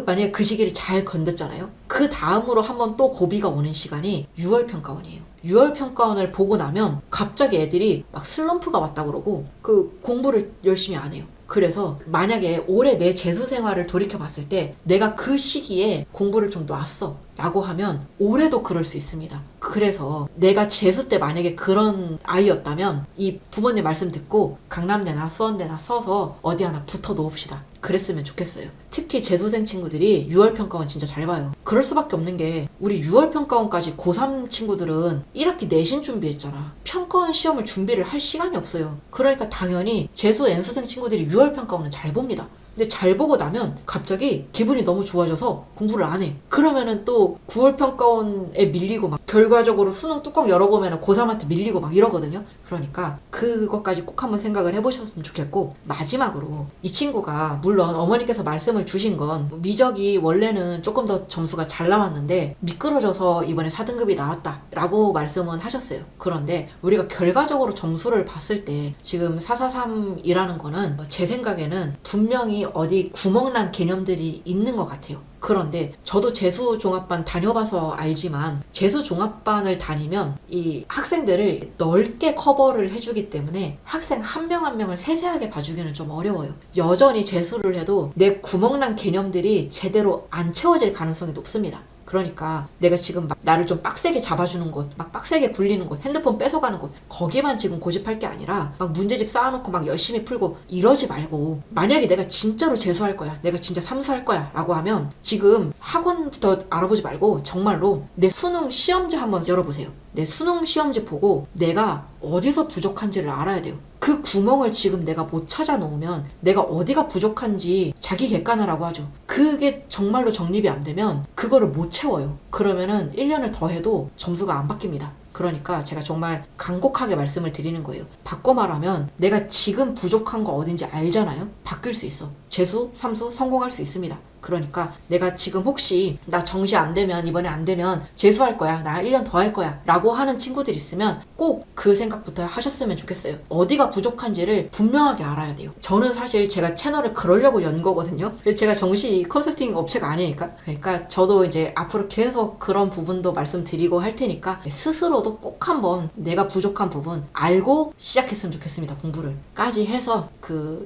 만약에 그 시기를 잘 건넜잖아요? 그 다음으로 한번 또 고비가 오는 시간이 6월 평가원이에요. 6월 평가원을 보고 나면 갑자기 애들이 막 슬럼프가 왔다 그러고 그 공부를 열심히 안 해요. 그래서 만약에 올해 내 재수 생활을 돌이켜 봤을 때 내가 그 시기에 공부를 좀 놨어 라고 하면 올해도 그럴 수 있습니다. 그래서 내가 재수 때 만약에 그런 아이였다면 이 부모님 말씀 듣고 강남대나 수원대나 써서 어디 하나 붙어 놓읍시다. 그랬으면 좋겠어요. 특히 재수생 친구들이 6월 평가원 진짜 잘 봐요. 그럴 수밖에 없는 게 우리 6월 평가원까지 고3 친구들은 1학기 내신 준비했잖아. 평가원 시험을 준비를 할 시간이 없어요. 그러니까 당연히 재수 N수생 친구들이 6월 평가원은 잘 봅니다. 근데 잘 보고 나면 갑자기 기분이 너무 좋아져서 공부를 안 해. 그러면은 또 9월 평가원에 밀리고 막 결과적으로 수능 뚜껑 열어보면 고3한테 밀리고 막 이러거든요. 그러니까 그것까지 꼭 한번 생각을 해보셨으면 좋겠고, 마지막으로 이 친구가 물론 어머니께서 말씀을 주신 건 미적이 원래는 조금 더 점수가 잘 나왔는데 미끄러져서 이번에 4등급이 나왔다 라고 말씀은 하셨어요. 그런데 우리가 결과적으로 점수를 봤을 때 지금 443이라는 거는 제 생각에는 분명히 어디 구멍난 개념들이 있는 것 같아요. 그런데 저도 재수종합반 다녀봐서 알지만 재수종합반을 다니면 이 학생들을 넓게 커버를 해주기 때문에 학생 한 명 한 명을 세세하게 봐주기는 좀 어려워요. 여전히 재수를 해도 내 구멍난 개념들이 제대로 안 채워질 가능성이 높습니다. 그러니까 내가 지금 막 나를 좀 빡세게 잡아주는 곳, 막 빡세게 굴리는 곳, 핸드폰 뺏어가는 곳, 거기만 지금 고집할 게 아니라 막 문제집 쌓아놓고 막 열심히 풀고 이러지 말고, 만약에 내가 진짜로 재수할 거야, 내가 진짜 삼수할 거야 라고 하면 지금 학원부터 알아보지 말고 정말로 내 수능 시험지 한번 열어보세요. 내 수능 시험지 보고 내가 어디서 부족한지를 알아야 돼요. 그 구멍을 지금 내가 못 찾아 놓으면 내가 어디가 부족한지 자기 객관화라고 하죠. 그게 정말로 정립이 안 되면 그거를 못 채워요. 그러면은 1년을 더 해도 점수가 안 바뀝니다. 그러니까 제가 정말 간곡하게 말씀을 드리는 거예요. 바꿔 말하면 내가 지금 부족한 거 어딘지 알잖아요. 바뀔 수 있어. 재수, 삼수 성공할 수 있습니다. 그러니까 내가 지금 혹시 나 정시 안 되면, 이번에 안 되면 재수할 거야, 나 1년 더 할 거야 라고 하는 친구들 있으면 꼭 그 생각부터 하셨으면 좋겠어요. 어디가 부족한지를 분명하게 알아야 돼요. 저는 사실 제가 채널을 그러려고 연 거거든요. 제가 정시 컨설팅 업체가 아니니까. 그러니까 저도 이제 앞으로 계속 그런 부분도 말씀드리고 할 테니까 스스로도 꼭 한번 내가 부족한 부분 알고 시작했으면 좋겠습니다. 공부를 까지 해서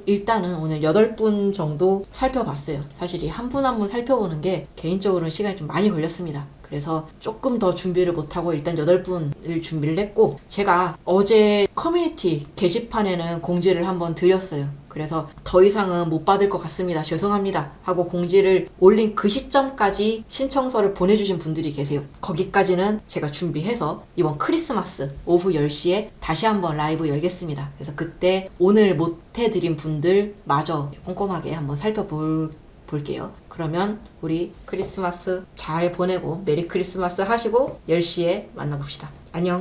일단은 오늘 8분 정도 살펴봤어요. 사실 이 한 분 한 분 살펴보는 게 개인적으로는 시간이 좀 많이 걸렸습니다. 그래서 조금 더 준비를 못하고 일단 8분을 준비를 했고, 제가 어제 커뮤니티 게시판에는 공지를 한번 드렸어요. 그래서 더 이상은 못 받을 것 같습니다, 죄송합니다 하고 공지를 올린 그 시점까지 신청서를 보내주신 분들이 계세요. 거기까지는 제가 준비해서 이번 크리스마스 오후 10시에 다시 한번 라이브 열겠습니다. 그래서 그때 오늘 못 해드린 분들 마저 꼼꼼하게 한번 살펴볼게요. 그러면 우리 크리스마스 잘 보내고 메리 크리스마스 하시고 10시에 만나봅시다. 안녕.